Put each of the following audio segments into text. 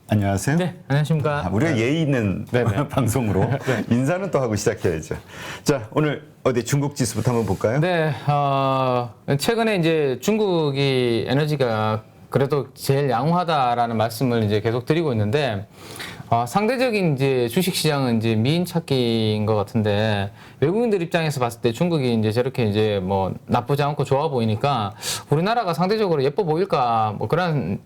안녕하세요. 네, 안녕하십니까. 우리가 예의 있는 방송으로 인사는 또 하고 시작해야죠. 자, 오늘 어디 중국 지수부터 한번 볼까요? 네, 최근에 이제 중국이 에너지가 그래도 제일 양호하다라는 말씀을 이제 계속 드리고 있는데, 상대적인 이제 주식 시장은 이제 미인 찾기인 것 같은데, 외국인들 입장에서 봤을 때 중국이 이제 저렇게 이제 뭐 나쁘지 않고 좋아 보이니까 우리나라가 상대적으로 예뻐 보일까 뭐 그런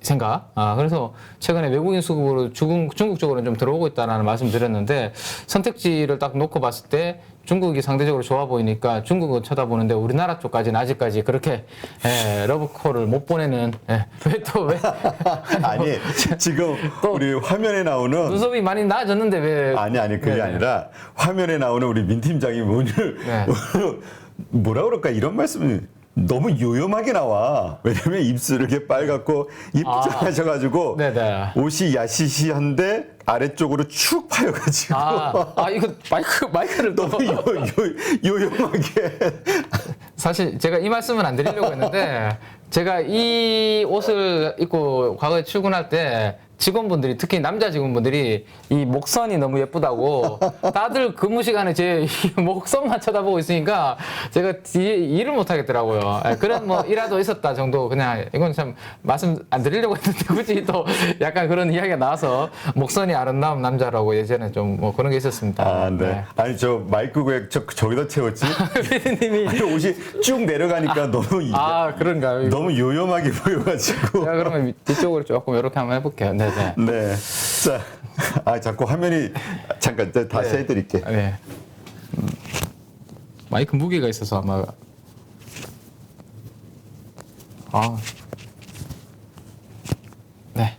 생각. 그래서 최근에 외국인 수급으로 중국 쪽으로는 좀 들어오고 있다는 말씀 드렸는데, 선택지를 딱 놓고 봤을 때 중국이 상대적으로 좋아 보이니까 중국을 쳐다보는데 우리나라 쪽까지는 아직까지 그렇게 러브콜을 못 보내는. 왜? 아니 지금 우리 화면에 나오는 눈썹이 많이 나아졌는데 왜? 아니 그게 아니라 화면에 나오는 우리 민 팀장이 오늘 뭐라 그럴까 이런 말씀을 너무 요염하게 나와. 왜냐면 입술을 이렇게 빨갛고 입장하셔가지고 옷이 야시시한데 아래쪽으로 축 파여가지고 이거 마이크를 너무 요염하게. 사실 제가 이 말씀은 안 드리려고 했는데, 제가 이 옷을 입고 과거에 출근할 때 직원분들이, 특히 남자 직원분들이 이 목선이 너무 예쁘다고 다들 근무 시간에 제 목선만 쳐다보고 있으니까 제가 뒤에 일을 못 하겠더라고요. 그런 뭐 일화도 있었다 정도. 그냥 이건 참 말씀 안 드리려고 했는데 굳이 또 약간 그런 이야기가 나와서 목선이 아름다운 남자라고 예전에 좀 뭐 그런 게 있었습니다. 네. 아니 저 마이크 왜 저기다 채웠지? 피디님이 옷이 쭉 내려가니까 너무 그런가요? 너무 요염하게 보여가지고. 제가 그러면 뒤쪽으로 조금 이렇게 한번 해볼게요. 네. 자, 자꾸 화면이 잠깐 다시 해드릴게. 네. 마이크 무게가 있어서 아마 네.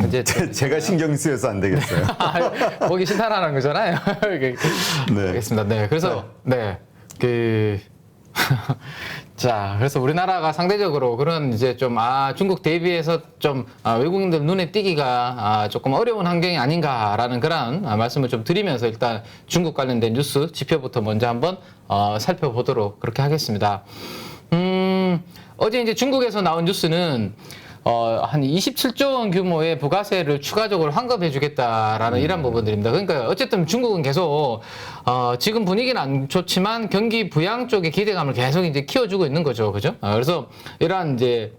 이제 제가 신경 쓰여서 안 되겠어요. 보기 싫다라는 거잖아요. 알겠습니다. 네. 그래서 자, 그래서 우리나라가 상대적으로 그런 이제 좀 중국 대비해서 좀 외국인들 눈에 띄기가 조금 어려운 환경이 아닌가라는 그런 말씀을 좀 드리면서 일단 중국 관련된 뉴스 지표부터 먼저 한번 살펴보도록 그렇게 하겠습니다. 어제 이제 중국에서 나온 뉴스는 한 27조 원 규모의 부가세를 추가적으로 환급해 주겠다라는 이런 부분들입니다. 그러니까 어쨌든 중국은 계속 지금 분위기는 안 좋지만 경기 부양 쪽의 기대감을 계속 이제 키워주고 있는 거죠. 그죠? 그래서 이러한 이제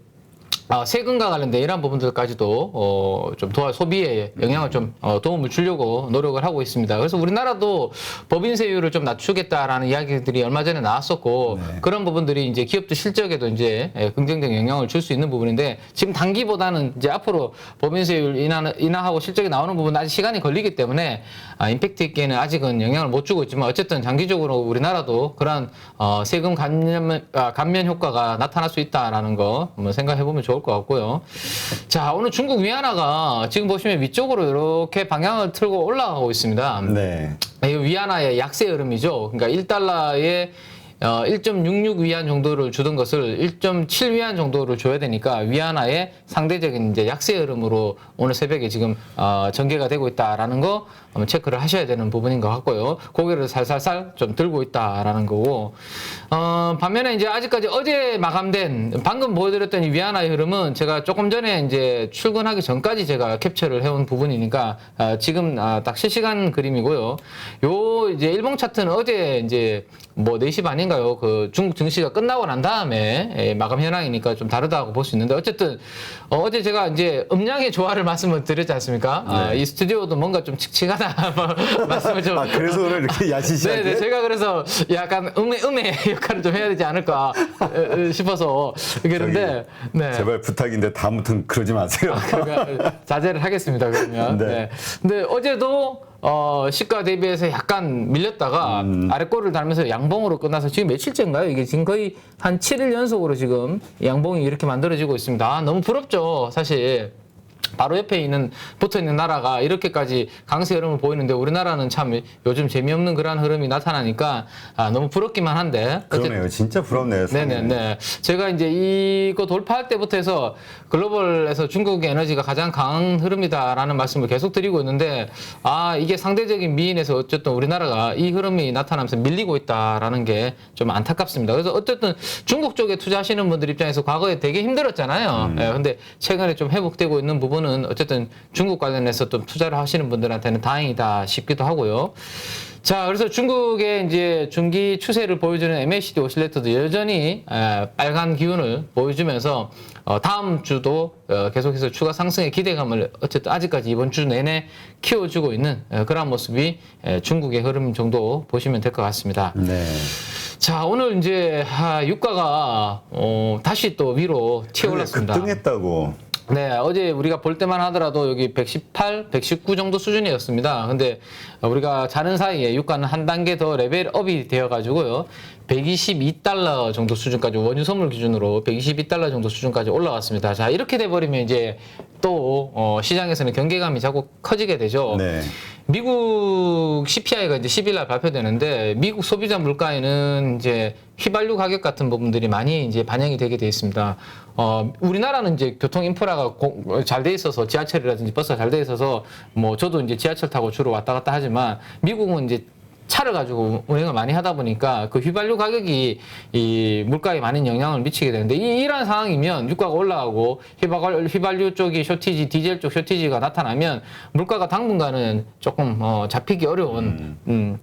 세금과 관련된 이러한 부분들까지도 좀 소비에 영향을 좀 도움을 주려고 노력을 하고 있습니다. 그래서 우리나라도 법인세율을 좀 낮추겠다라는 이야기들이 얼마 전에 나왔었고, 그런 부분들이 이제 기업들 실적에도 이제 긍정적 영향을 줄 수 있는 부분인데, 지금 단기보다는 이제 앞으로 법인세율 인하하고 실적이 나오는 부분은 아직 시간이 걸리기 때문에 임팩트 있게는 아직은 영향을 못 주고 있지만, 어쨌든 장기적으로 우리나라도 그런 세금 감면 효과가 나타날 수 있다라는 거 한번 생각해 보면 좋을 것 같고요. 자, 오늘 중국 위안화가 지금 보시면 위쪽으로 이렇게 방향을 틀고 올라가고 있습니다. 네. 이 위안화의 약세 흐름이죠. 그러니까 1달러에 1.66 위안 정도를 주던 것을 1.7 위안 정도를 줘야 되니까 위안화의 상대적인 이제 약세 흐름으로 오늘 새벽에 지금 전개가 되고 있다라는 거 한번 체크를 하셔야 되는 부분인 것 같고요. 고개를 살살살 좀 들고 있다라는 거고, 반면에 이제 아직까지 어제 마감된 방금 보여드렸던 이 위안화의 흐름은 제가 조금 전에 이제 출근하기 전까지 제가 캡처를 해온 부분이니까 지금 딱 실시간 그림이고요. 요 이제 일봉 차트는 어제 이제 뭐 4시 반인가요? 그 중국 증시가 끝나고 난 다음에 마감 현황이니까 좀 다르다고 볼 수 있는데, 어쨌든 어제 제가 이제 음량의 조화를 말씀을 드렸지 않습니까? 이 스튜디오도 뭔가 좀 칙칙하다 말씀을 좀. 그래서 오늘 이렇게 야시시하게. 네, 제가 그래서 약간 음의 역할을 좀 해야 되지 않을까 싶어서 그런데. 제발 부탁인데 다음부터는 그러지 마세요. 그러니까 자제를 하겠습니다. 그러면. 네. 근데 어제도 시가 대비해서 약간 밀렸다가 아래꼬를 달면서 양봉으로 끝나서 지금 며칠째인가요? 이게 지금 거의 한 7일 연속으로 지금 양봉이 이렇게 만들어지고 있습니다. 너무 부럽죠, 사실. 바로 옆에 붙어 있는 나라가 이렇게까지 강세 흐름을 보이는데 우리나라는 참 요즘 재미없는 그런 흐름이 나타나니까 너무 부럽기만 한데. 그러네요. 진짜 부럽네요. 네네네. 제가 이제 이거 돌파할 때부터 해서 글로벌에서 중국의 에너지가 가장 강한 흐름이다라는 말씀을 계속 드리고 있는데, 이게 상대적인 미인에서 어쨌든 우리나라가 이 흐름이 나타나면서 밀리고 있다라는 게 좀 안타깝습니다. 그래서 어쨌든 중국 쪽에 투자하시는 분들 입장에서 과거에 되게 힘들었잖아요. 예, 근데 최근에 좀 회복되고 있는 부분은 어쨌든 중국 관련해서 좀 투자를 하시는 분들한테는 다행이다 싶기도 하고요. 자, 그래서 중국의 이제 중기 추세를 보여주는 MACD 오실레이터도 여전히 빨간 기운을 보여주면서 다음 주도 계속해서 추가 상승의 기대감을 어쨌든 아직까지 이번 주 내내 키워주고 있는 그런 모습이 중국의 흐름 정도 보시면 될 것 같습니다. 네. 자, 오늘 이제 유가가 다시 또 위로 튀어올랐습니다. 급등했다고. 네, 어제 우리가 볼 때만 하더라도 여기 118, 119 정도 수준이었습니다. 근데 우리가 자는 사이에 유가는 한 단계 더 레벨업이 되어가지고요. 122달러 정도 수준까지, 원유 선물 기준으로 122달러 정도 수준까지 올라왔습니다. 자, 이렇게 돼버리면 이제 또 시장에서는 경계감이 자꾸 커지게 되죠. 네. 미국 CPI가 이제 10일 날 발표되는데, 미국 소비자 물가에는 이제 휘발유 가격 같은 부분들이 많이 이제 반영이 되게 돼 있습니다. 우리나라는 이제 교통 인프라가 잘 돼 있어서, 지하철이라든지 버스가 잘 돼 있어서 뭐 저도 이제 지하철 타고 주로 왔다 갔다 하지만, 미국은 이제 차를 가지고 운행을 많이 하다 보니까 그 휘발유 가격이 이 물가에 많은 영향을 미치게 되는데, 이러한 상황이면 유가가 올라가고 휘발유 쪽이 쇼티지, 디젤 쪽 쇼티지가 나타나면 물가가 당분간은 조금 잡히기 어려운,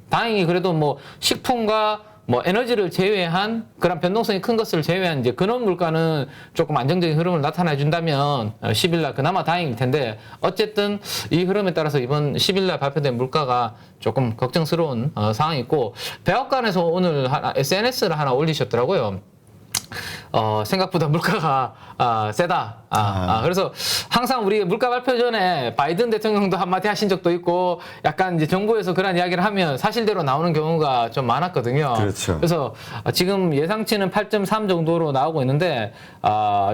다행히 그래도 뭐 식품과 뭐 에너지를 제외한 그런 변동성이 큰 것을 제외한 이제 근원 물가는 조금 안정적인 흐름을 나타내 준다면 10일날 그나마 다행일 텐데, 어쨌든 이 흐름에 따라서 이번 10일날 발표된 물가가 조금 걱정스러운 상황이 있고, 백악관에서 오늘 SNS를 하나 올리셨더라고요. 생각보다 물가가 세다. 그래서 항상 우리 물가 발표 전에 바이든 대통령도 한마디 하신 적도 있고, 약간 이제 정부에서 그런 이야기를 하면 사실대로 나오는 경우가 좀 많았거든요. 그렇죠. 그래서 지금 예상치는 8.3 정도로 나오고 있는데,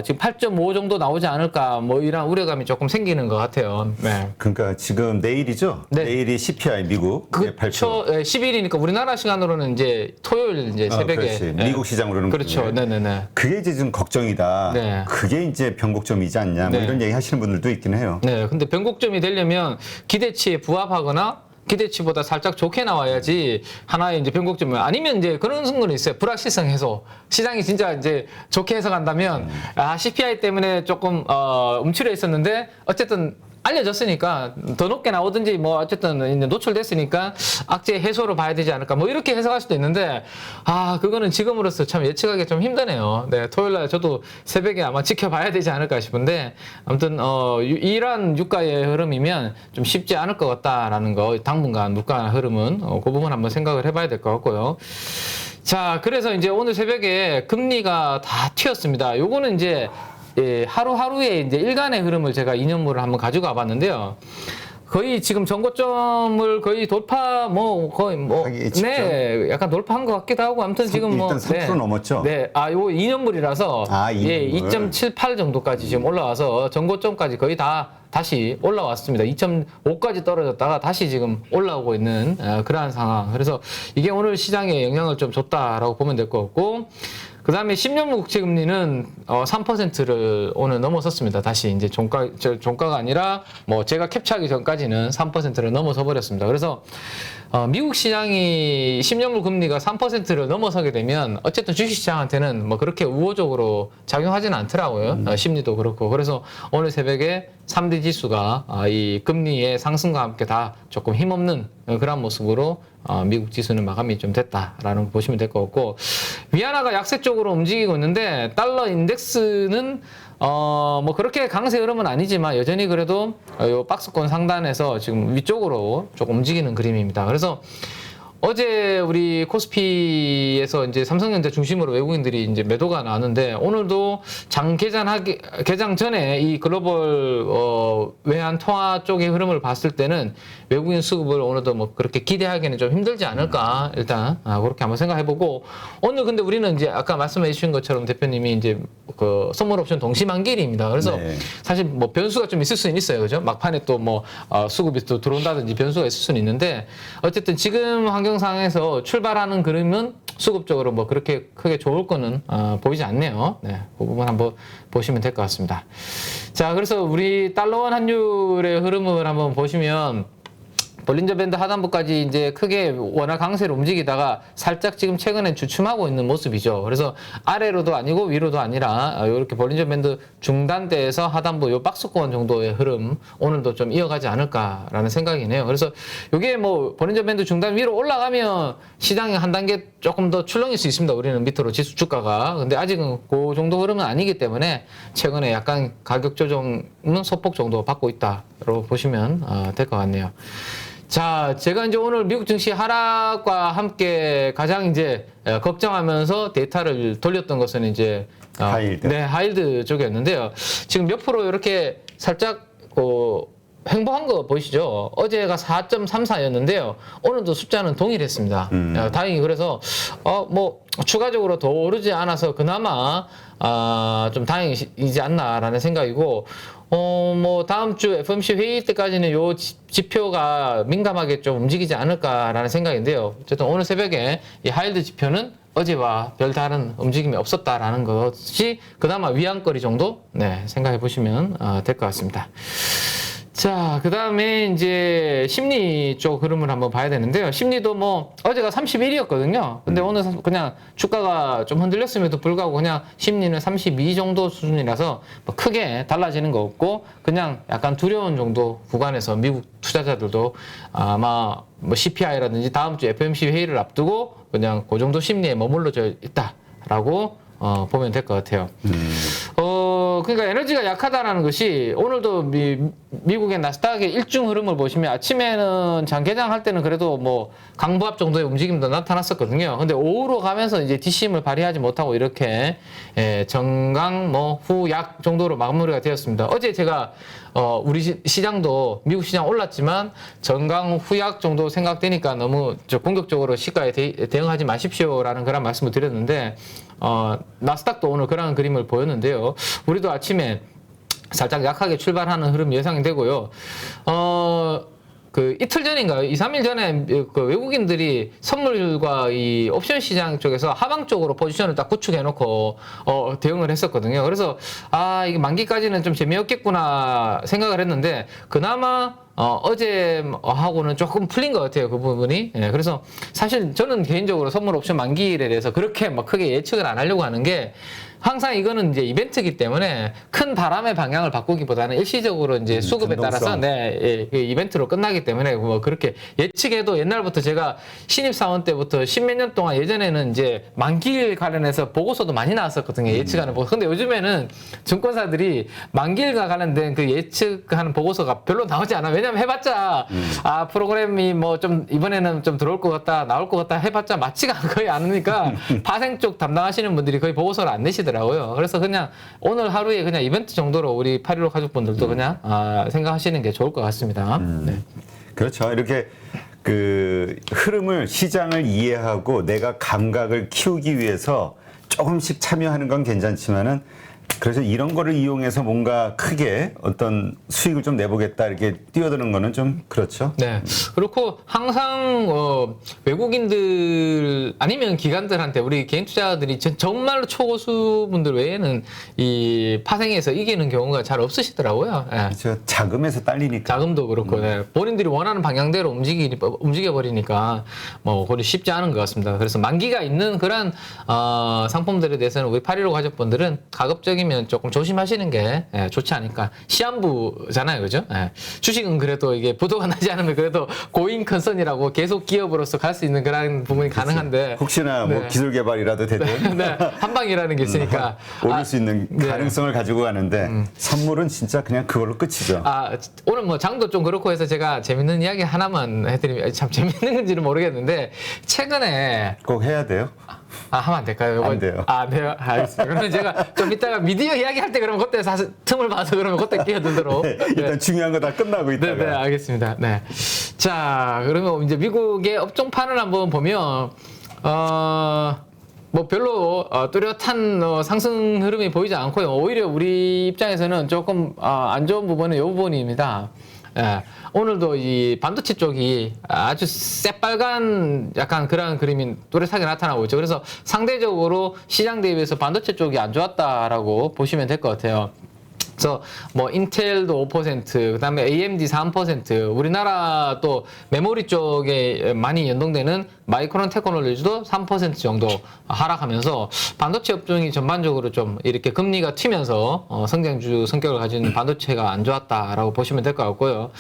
지금 8.5 정도 나오지 않을까, 뭐 이런 우려감이 조금 생기는 것 같아요. 네. 그러니까 지금 내일이죠? 네. 내일이 CPI 미국 발표. 그렇죠. 10일이니까 우리나라 시간으로는 이제 토요일 이제 새벽에. 그렇지. 미국 시장으로는. 그렇죠. 네네네. 그게 이제 좀 걱정이다. 네. 그게 이제 변곡점이지 않냐. 뭐 네. 이런 얘기 하시는 분들도 있긴 해요. 네, 근데 변곡점이 되려면 기대치에 부합하거나 기대치보다 살짝 좋게 나와야지 하나의 이제 변곡점이, 아니면 이제 그런 순간이 있어요. 불확실성 해소. 시장이 진짜 이제 좋게 해석한다면, CPI 때문에 조금 움츠려 있었는데 어쨌든 알려졌으니까 더 높게 나오든지 뭐 어쨌든 이제 노출됐으니까 악재 해소로 봐야 되지 않을까, 뭐 이렇게 해석할 수도 있는데, 그거는 지금으로서 참 예측하기 좀 힘드네요. 네, 토요일날 저도 새벽에 아마 지켜봐야 되지 않을까 싶은데, 아무튼 이러한 유가의 흐름이면 좀 쉽지 않을 것 같다라는 거, 당분간 물가 흐름은 그 부분 한번 생각을 해봐야 될 것 같고요. 자, 그래서 이제 오늘 새벽에 금리가 다 튀었습니다. 요거는 이제 하루하루의 이제 일간의 흐름을 제가 이념물을 한번 가지고 와봤는데요. 거의 지금 전고점을 거의 돌파, 거의 네, 약간 돌파한 것 같기도 하고, 아무튼 지금 일단 3% 넘었죠? 네, 요거 2년물이라서, 이년물. 2.78 정도까지 지금 올라와서 전고점까지 거의 다 다시 올라왔습니다. 2.5까지 떨어졌다가 다시 지금 올라오고 있는 그러한 상황. 그래서 이게 오늘 시장에 영향을 좀 줬다라고 보면 될 것 같고, 그 다음에 10년물 국채 금리는 3%를 오늘 넘어섰습니다. 다시 이제 종가가 아니라 뭐 제가 캡처하기 전까지는 3%를 넘어서 버렸습니다. 그래서 미국 시장이 10년물 금리가 3%를 넘어서게 되면 어쨌든 주식시장한테는 뭐 그렇게 우호적으로 작용하지는 않더라고요. 심리도 그렇고. 그래서 오늘 새벽에 3대 지수가 이 금리의 상승과 함께 다 조금 힘없는 그런 모습으로 미국 지수는 마감이 좀 됐다라는 거 보시면 될 것 같고, 위안화가 약세 쪽으로 움직이고 있는데, 달러 인덱스는 뭐 그렇게 강세 흐름은 아니지만 여전히 그래도 요 박스권 상단에서 지금 위쪽으로 조금 움직이는 그림입니다. 그래서 어제 우리 코스피에서 이제 삼성전자 중심으로 외국인들이 이제 매도가 나왔는데, 오늘도 개장 전에 이 글로벌 외환 통화 쪽의 흐름을 봤을 때는 외국인 수급을 오늘도 뭐 그렇게 기대하기는 좀 힘들지 않을까, 일단 그렇게 한번 생각해보고, 오늘 근데 우리는 이제 아까 말씀해 주신 것처럼 대표님이 이제 그 선물 옵션 동시 만기일입니다. 그래서 네. 사실 뭐 변수가 좀 있을 수는 있어요. 그죠? 막판에 또 뭐 수급이 또 들어온다든지 변수가 있을 수는 있는데 어쨌든 지금 환경상에서 출발하는 그림은 수급적으로 뭐 그렇게 크게 좋을 거는 보이지 않네요. 네, 그 부분 한번 보시면 될 것 같습니다. 자, 그래서 우리 달러원 환율의 흐름을 한번 보시면 볼린저 밴드 하단부까지 이제 크게 원화 강세로 움직이다가 살짝 지금 최근에 주춤하고 있는 모습이죠. 그래서 아래로도 아니고 위로도 아니라 이렇게 볼린저 밴드 중단대에서 하단부 요 박스권 정도의 흐름 오늘도 좀 이어가지 않을까라는 생각이네요. 그래서 이게 뭐 볼린저 밴드 중단 위로 올라가면 시장이 한 단계 조금 더 출렁일 수 있습니다. 우리는 밑으로 지수 주가가. 근데 아직은 그 정도 흐름은 아니기 때문에 최근에 약간 가격 조정은 소폭 정도 받고 있다로 보시면 될 것 같네요. 자, 제가 이제 오늘 미국 증시 하락과 함께 가장 이제 걱정하면서 데이터를 돌렸던 것은 이제 하이힐드. 네, 하이힐드 쪽이었는데요. 지금 몇 프로 이렇게 살짝 횡보한 거 보이시죠? 어제가 4.34였는데요. 오늘도 숫자는 동일했습니다. 다행히 그래서 뭐 추가적으로 더 오르지 않아서 그나마 좀 다행이지 않나라는 생각이고 뭐 다음 주 FOMC 회의 때까지는 요 지표가 민감하게 좀 움직이지 않을까라는 생각인데요. 어쨌든 오늘 새벽에 이 하이힐드 지표는 어제와 별다른 움직임이 없었다라는 것이 그나마 위안거리 정도 생각해 보시면 될 것 같습니다. 자, 그 다음에 이제 심리 쪽 흐름을 한번 봐야 되는데요. 심리도 뭐 어제가 31이었거든요. 근데 오늘 그냥 주가가 좀 흔들렸음에도 불구하고 그냥 심리는 32 정도 수준이라서 뭐 크게 달라지는 거 없고 그냥 약간 두려운 정도 구간에서 미국 투자자들도 아마 뭐 CPI라든지 다음 주 FOMC 회의를 앞두고 그냥 그 정도 심리에 머물러져 있다라고 보면 될 것 같아요. 그러니까 에너지가 약하다라는 것이 오늘도 미국의 나스닥의 일중 흐름을 보시면 아침에는 장 개장할 때는 그래도 뭐 강보합 정도의 움직임도 나타났었거든요. 근데 오후로 가면서 이제 뒷심을 발휘하지 못하고 이렇게 정강 뭐 후약 정도로 마무리가 되었습니다. 어제 제가 우리 시장도 미국 시장 올랐지만 정강 후약 정도 생각되니까 너무 공격적으로 시가에 대응하지 마십시오라는 그런 말씀을 드렸는데 나스닥도 오늘 그런 그림을 보였는데요. 우리도 아침에 살짝 약하게 출발하는 흐름 예상이 되고요. 그 이틀 전인가요? 2, 3일 전에 그 외국인들이 선물과 이 옵션 시장 쪽에서 하방 쪽으로 포지션을 딱 구축해 놓고 대응을 했었거든요. 그래서 이게 만기까지는 좀 재미없겠구나 생각을 했는데 그나마 어제 하고는 조금 풀린 것 같아요. 그 부분이. 예, 그래서 사실 저는 개인적으로 선물 옵션 만기일에 대해서 그렇게 막 크게 예측을 안 하려고 하는 게 항상 이거는 이제 이벤트이기 때문에 큰 바람의 방향을 바꾸기보다는 일시적으로 이제 수급에 따라서 그 이벤트로 끝나기 때문에 뭐 그렇게 예측해도 옛날부터 제가 신입사원 때부터 십몇 년 동안 예전에는 이제 만기일 관련해서 보고서도 많이 나왔었거든요. 예측하는 보고서. 근데 요즘에는 증권사들이 만기일과 관련된 그 예측하는 보고서가 별로 나오지 않아요. 왜냐면 해봤자 프로그램이 뭐 좀 이번에는 좀 들어올 것 같다 나올 것 같다 해봤자 맞지가 거의 않으니까 파생 쪽 담당하시는 분들이 거의 보고서를 안 내시더라고요. 그래서 그냥 오늘 하루에 그냥 이벤트 정도로 우리 8.15 가족분들도 그냥 생각하시는 게 좋을 것 같습니다. 네. 그렇죠. 이렇게 그 흐름을 시장을 이해하고 내가 감각을 키우기 위해서 조금씩 참여하는 건 괜찮지만은 그래서 이런 거를 이용해서 뭔가 크게 어떤 수익을 좀 내보겠다 이렇게 뛰어드는 거는 좀 그렇죠. 네. 그렇고 항상 외국인들 아니면 기관들한테 우리 개인 투자자들이 정말로 초고수분들 외에는 이 파생에서 이기는 경우가 잘 없으시더라고요. 네. 그렇죠. 자금에서 딸리니까. 자금도 그렇고 네. 본인들이 원하는 방향대로 움직여 버리니까 뭐 그리 쉽지 않은 것 같습니다. 그래서 만기가 있는 그런 상품들에 대해서는 우리 8.15 가족분들은 가급적이면 조금 조심하시는 게 좋지 않을까. 시한부잖아요, 그죠? 주식은 그래도 이게 부도가 나지 않으면 그래도 고잉 컨선이라고 계속 기업으로서 갈 수 있는 그런 부분이 그치. 가능한데 혹시나 뭐 기술 개발이라도 되든 네, 한 방이라는 게 있으니까 오를 수 있는 가능성을 가지고 가는데 선물은 진짜 그냥 그걸로 끝이죠. 오늘 뭐 장도 좀 그렇고 해서 제가 재밌는 이야기 하나만 해드리면 참 재밌는 건지는 모르겠는데 최근에 꼭 해야 돼요? 하면 안 될까요? 안 돼요. 네, 알겠습니다. 그러면 제가 좀 이따가 미디어 이야기 할 때 그러면 그때 사실 틈을 봐서 그러면 그때 끼어들도록. 네, 일단 중요한 거 다 끝나고 있다가. 네, 알겠습니다. 네. 자, 그러면 이제 미국의 업종판을 한번 보면, 뭐 별로 뚜렷한 상승 흐름이 보이지 않고요. 오히려 우리 입장에서는 조금 안 좋은 부분은 이 부분입니다. 예, 오늘도 이 반도체 쪽이 아주 새빨간 약간 그런 그림이 뚜렷하게 나타나고 있죠. 그래서 상대적으로 시장 대비해서 반도체 쪽이 안 좋았다라고 보시면 될 것 같아요. 그래서 뭐 인텔도 5%, 그다음에 AMD 3%, 우리나라 또 메모리 쪽에 많이 연동되는 마이크론 테크놀로지도 3% 정도 하락하면서 반도체 업종이 전반적으로 좀 이렇게 금리가 튀면서 성장주 성격을 가진 반도체가 안 좋았다라고 보시면 될 것 같고요.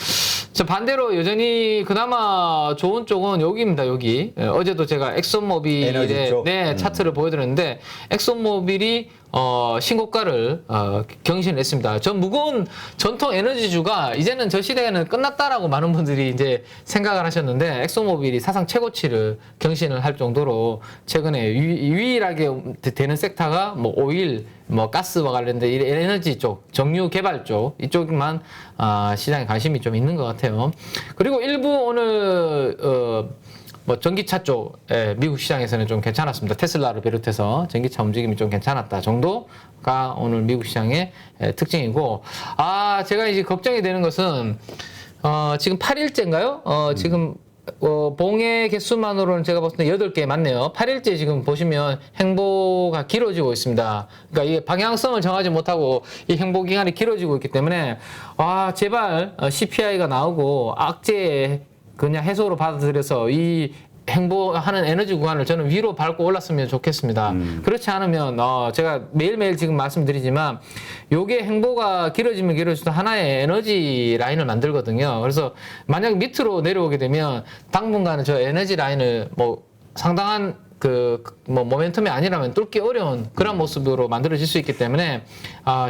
자, 반대로 여전히 그나마 좋은 쪽은 여기입니다. 여기 어제도 제가 에너지 엑소모빌의 쪽? 네, 차트를 보여드렸는데 엑소모빌이 신고가를 경신했습니다. 저 무거운 전통 에너지주가 이제는 저 시대에는 끝났다라고 많은 분들이 이제 생각을 하셨는데 엑소모빌이 사상 최고치를 경신을 할 정도로 최근에 유일하게 되는 섹터가 뭐 오일, 뭐 가스와 관련된 이 에너지 쪽, 정유 개발 쪽 이쪽만 시장에 관심이 좀 있는 것 같아요. 그리고 일부 오늘 뭐 전기차 쪽 미국 시장에서는 좀 괜찮았습니다. 테슬라를 비롯해서 전기차 움직임이 좀 괜찮았다 정도가 오늘 미국 시장의 특징이고, 제가 이제 걱정이 되는 것은 지금 8일째인가요? 지금 봉의 개수만으로는 제가 봤을 때 8개 맞네요. 8일째 지금 보시면 행보가 길어지고 있습니다. 그러니까 이게 방향성을 정하지 못하고 이 행보 기간이 길어지고 있기 때문에 제발 CPI가 나오고 악재 그냥 해소로 받아들여서 이 행보하는 에너지 구간을 저는 위로 밟고 올랐으면 좋겠습니다. 그렇지 않으면 제가 매일매일 지금 말씀드리지만 요게 행보가 길어지면 길어질수록 하나의 에너지 라인을 만들거든요. 그래서 만약 밑으로 내려오게 되면 당분간은 저 에너지 라인을 뭐 상당한 뭐 모멘텀이 아니라면 뚫기 어려운 그런 모습으로 만들어질 수 있기 때문에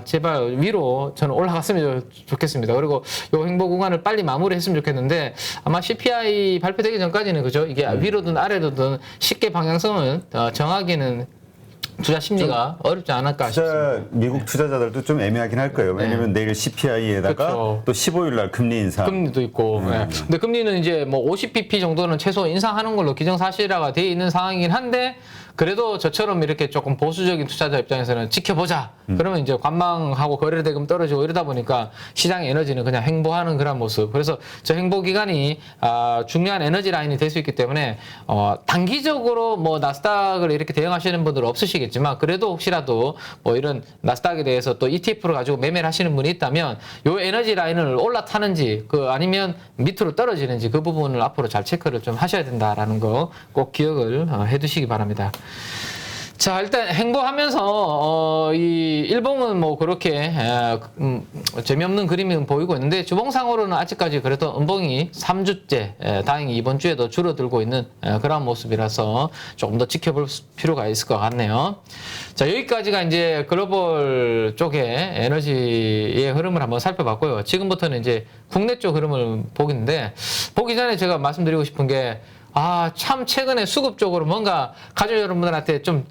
제발 위로 저는 올라갔으면 좋겠습니다. 그리고 요 행보 구간을 빨리 마무리했으면 좋겠는데 아마 CPI 발표되기 전까지는 그죠? 이게 위로든 아래로든 쉽게 방향성을 정하기는 투자 심리가 어렵지 않을까 싶습니다. 미국 투자자들도 좀 애매하긴 할 거예요. 왜냐면 내일 CPI에다가 그렇죠. 또 15일 날 금리 인상. 금리도 있고. 네. 근데 금리는 이제 뭐 50bp 정도는 최소 인상하는 걸로 기정사실화가 돼 있는 상황이긴 한데 그래도 저처럼 이렇게 조금 보수적인 투자자 입장에서는 지켜보자. 그러면 이제 관망하고 거래대금 떨어지고 이러다 보니까 시장의 에너지는 그냥 행보하는 그런 모습. 그래서 저 행보 기간이 중요한 에너지 라인이 될 수 있기 때문에 단기적으로 뭐 나스닥을 이렇게 대응하시는 분들은 없으시겠지만 그래도 혹시라도 뭐 이런 나스닥에 대해서 또 ETF를 가지고 매매를 하시는 분이 있다면 요 에너지 라인을 올라타는지 아니면 밑으로 떨어지는지 그 부분을 앞으로 잘 체크를 좀 하셔야 된다라는 거 꼭 기억을 해두시기 바랍니다. 자, 일단 행보하면서 이 일봉은 뭐 그렇게 재미없는 그림이 보이고 있는데 주봉상으로는 아직까지 그래도 음봉이 3주째 다행히 이번 주에도 줄어들고 있는 그런 모습이라서 조금 더 지켜볼 필요가 있을 것 같네요. 자, 여기까지가 이제 글로벌 쪽의 에너지의 흐름을 한번 살펴봤고요. 지금부터는 이제 국내 쪽 흐름을 보겠는데 보기 전에 제가 말씀드리고 싶은 게 참 최근에 수급 쪽으로 뭔가 가족 여러분들한테 좀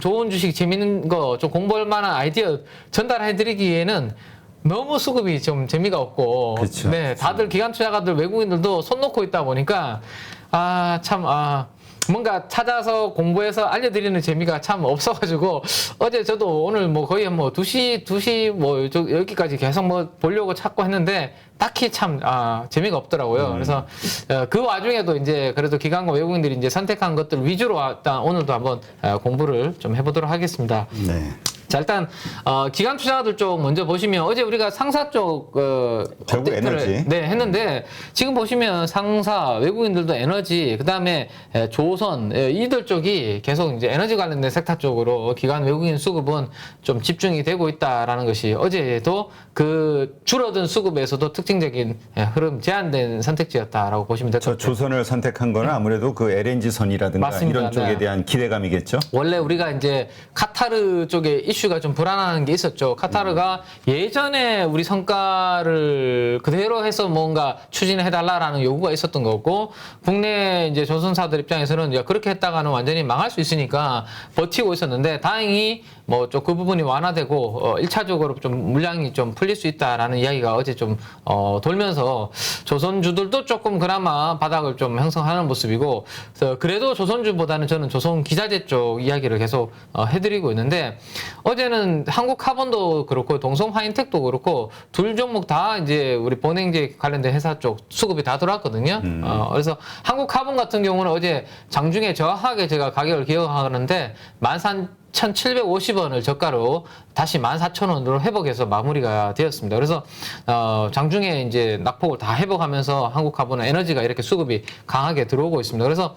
좋은 주식, 재밌는 거, 좀 공부할 만한 아이디어 전달해 드리기에는 너무 수급이 좀 재미가 없고, 그쵸. 네, 다들 기관 투자가들, 외국인들도 손 놓고 있다 보니까, 뭔가 찾아서 공부해서 알려드리는 재미가 참 없어가지고 어제 저도 오늘 뭐 거의 뭐 2시 뭐 여기까지 계속 뭐 보려고 찾고 했는데 딱히 참 재미가 없더라고요. 그래서 그 와중에도 이제 그래도 기관과 외국인들이 이제 선택한 것들 위주로 일단 오늘도 한번 공부를 좀 해보도록 하겠습니다. 네. 자, 일단 기관 투자자들 쪽 먼저 보시면 어제 우리가 상사 쪽 결국 업데이트를 에너지. 했는데 지금 보시면 상사 외국인들도 에너지 그다음에 조선 이들 쪽이 계속 이제 에너지 관련된 섹터 쪽으로 기관 외국인 수급은 좀 집중이 되고 있다라는 것이 어제도 그 줄어든 수급에서도 특징적인 흐름 제한된 선택지였다라고 보시면 될 것 같아요. 조선을 선택한 거는 아무래도 그 LNG 선이라든가 맞습니다. 이런 쪽에 네. 대한 기대감이겠죠. 원래 우리가 이제 카타르 쪽에 이슈가 좀 불안한 게 있었죠. 카타르가 예전에 우리 성과를 그대로 해서 뭔가 추진해달라라는 요구가 있었던 거고, 국내 이제 조선사들 입장에서는 야, 그렇게 했다가는 완전히 망할 수 있으니까 버티고 있었는데, 다행히 뭐 좀 그 부분이 완화되고 1차적으로 좀 물량이 좀 풀릴 수 있다라는 이야기가 어제 좀 돌면서 조선주들도 조금 그나마 바닥을 좀 형성하는 모습이고, 그래도 조선주보다는 저는 조선 기자재 쪽 이야기를 계속 해드리고 있는데, 어제는 한국카본도 그렇고 동성화인텍도 그렇고 둘 종목 다 이제 우리 본행제 관련된 회사 쪽 수급이 다 들어왔거든요. 그래서 한국카본 같은 경우는 어제 장중에 정확하게 제가 가격을 기억하는데 13,750원을 저가로 다시 14,000원으로 회복해서 마무리가 되었습니다. 그래서 장중에 이제 낙폭을 다 회복하면서 한국카본은 에너지가 이렇게 수급이 강하게 들어오고 있습니다. 그래서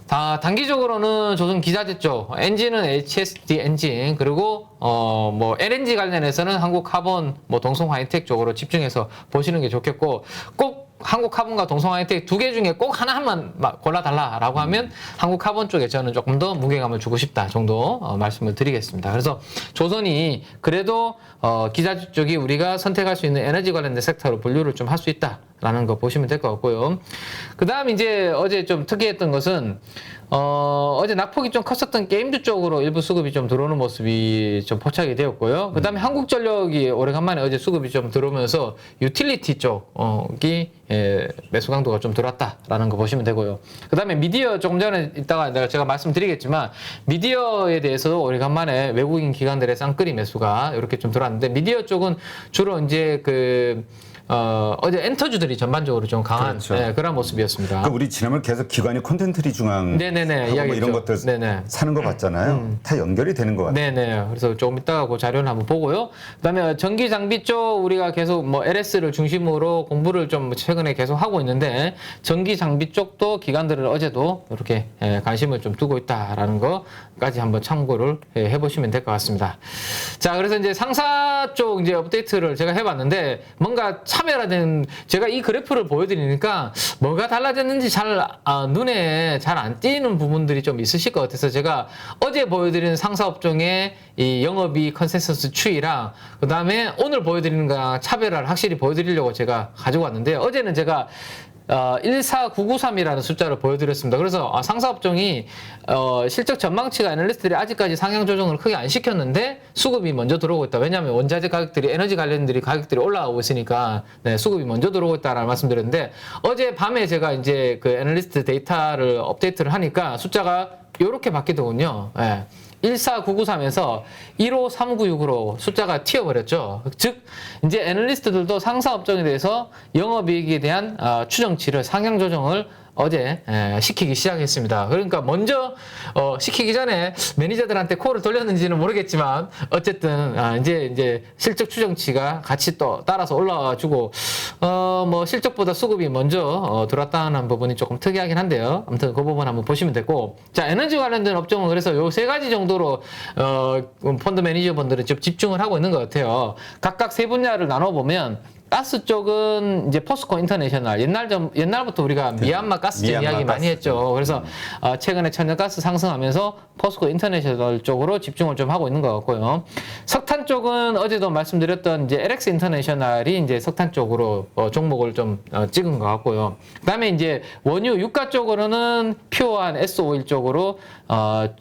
단기적으로는 조선 기자재 쪽, 엔진은 HSD 엔진, 그리고 뭐 LNG 관련해서는 한국카본, 뭐 동성화이텍 쪽으로 집중해서 보시는 게 좋겠고, 꼭 한국카본과 동성화이텍 두 개 중에 꼭 하나만 골라달라라고 하면 한국카본 쪽에 저는 조금 더 무게감을 주고 싶다 정도 말씀을 드리겠습니다. 그래서 조선이 그래도 기자재 쪽이 우리가 선택할 수 있는 에너지 관련된 섹터로 분류를 좀 할 수 있다라는 거 보시면 될 것 같고요. 그 다음 이제 어제 좀 특이했던 것은 어제 낙폭이 좀 컸었던 게임주 쪽으로 일부 수급이 좀 들어오는 모습이 좀 포착이 되었고요. 그 다음에 한국전력이 오래간만에 어제 수급이 좀 들어오면서 유틸리티 쪽이 매수 강도가 좀 들어왔다라는 거 보시면 되고요. 그 다음에 미디어 조금 전에 이따가 제가 말씀드리겠지만, 미디어에 대해서도 오래간만에 외국인 기관들의 쌍끌이 매수가 이렇게 좀 들어왔는데, 미디어 쪽은 주로 이제 어제 엔터주들이 전반적으로 좀 강한 그렇죠. 그런 모습이었습니다. 그러니까 우리 지난번 계속 기관이 콘텐츠리 중앙 네네네, 뭐 이런 것들 사는 거 봤잖아요. 다 연결이 되는 것 같아요. 네네. 그래서 조금 이따가 그 자료는 한번 보고요. 그다음에 전기 장비 쪽 우리가 계속 뭐 LS를 중심으로 공부를 좀 최근에 계속 하고 있는데, 전기 장비 쪽도 기관들을 어제도 이렇게 관심을 좀 두고 있다라는 거까지 한번 참고를 해보시면 될 것 같습니다. 자, 그래서 이제 상사 쪽 이제 업데이트를 제가 해봤는데, 뭔가 차별화된, 제가 이 그래프를 보여드리니까 뭐가 달라졌는지 눈에 잘 안 띄는 부분들이 좀 있으실 것 같아서, 제가 어제 보여드리는 상사 업종의 이 영업이익 컨센서스 추이랑 그 다음에 오늘 보여드리는 거랑 차별화를 확실히 보여드리려고 제가 가지고 왔는데요. 어제는 제가 14993이라는 숫자를 보여드렸습니다. 그래서 상사업종이 실적 전망치가 애널리스트들이 아직까지 상향 조정을 크게 안 시켰는데 수급이 먼저 들어오고 있다. 왜냐하면 원자재 가격들이, 에너지 관련들이 가격들이 올라가고 있으니까 수급이 먼저 들어오고 있다라는 말씀드렸는데, 어제 밤에 제가 이제 그 애널리스트 데이터를 업데이트를 하니까 숫자가 이렇게 바뀌더군요. 14993에서 15396으로 숫자가 튀어버렸죠. 즉, 이제 애널리스트들도 상사 업종에 대해서 영업이익에 대한 추정치를 상향 조정을 어제 시키기 시작했습니다. 그러니까 먼저 시키기 전에 매니저들한테 콜을 돌렸는지는 모르겠지만, 어쨌든 이제 실적 추정치가 같이 또 따라서 올라와가지고 뭐 실적보다 수급이 먼저 들어왔다는 부분이 조금 특이하긴 한데요. 아무튼 그 부분 한번 보시면 되고, 자, 에너지 관련된 업종은 그래서 요 세 가지 정도로 펀드 매니저분들은 좀 집중을 하고 있는 것 같아요. 각각 세 분야를 나눠보면, 가스 쪽은 이제 포스코 인터내셔널, 옛날부터 우리가 미얀마 가스전 이야기 많이 했죠. 그래서 최근에 천연가스 상승하면서 포스코 인터내셔널 쪽으로 집중을 좀 하고 있는 것 같고요. 석탄 쪽은 어제도 말씀드렸던 이제 LX 인터내셔널이 이제 석탄 쪽으로 종목을 좀 찍은 것 같고요. 그다음에 이제 원유 유가 쪽으로는 퓨어한 S-오일 쪽으로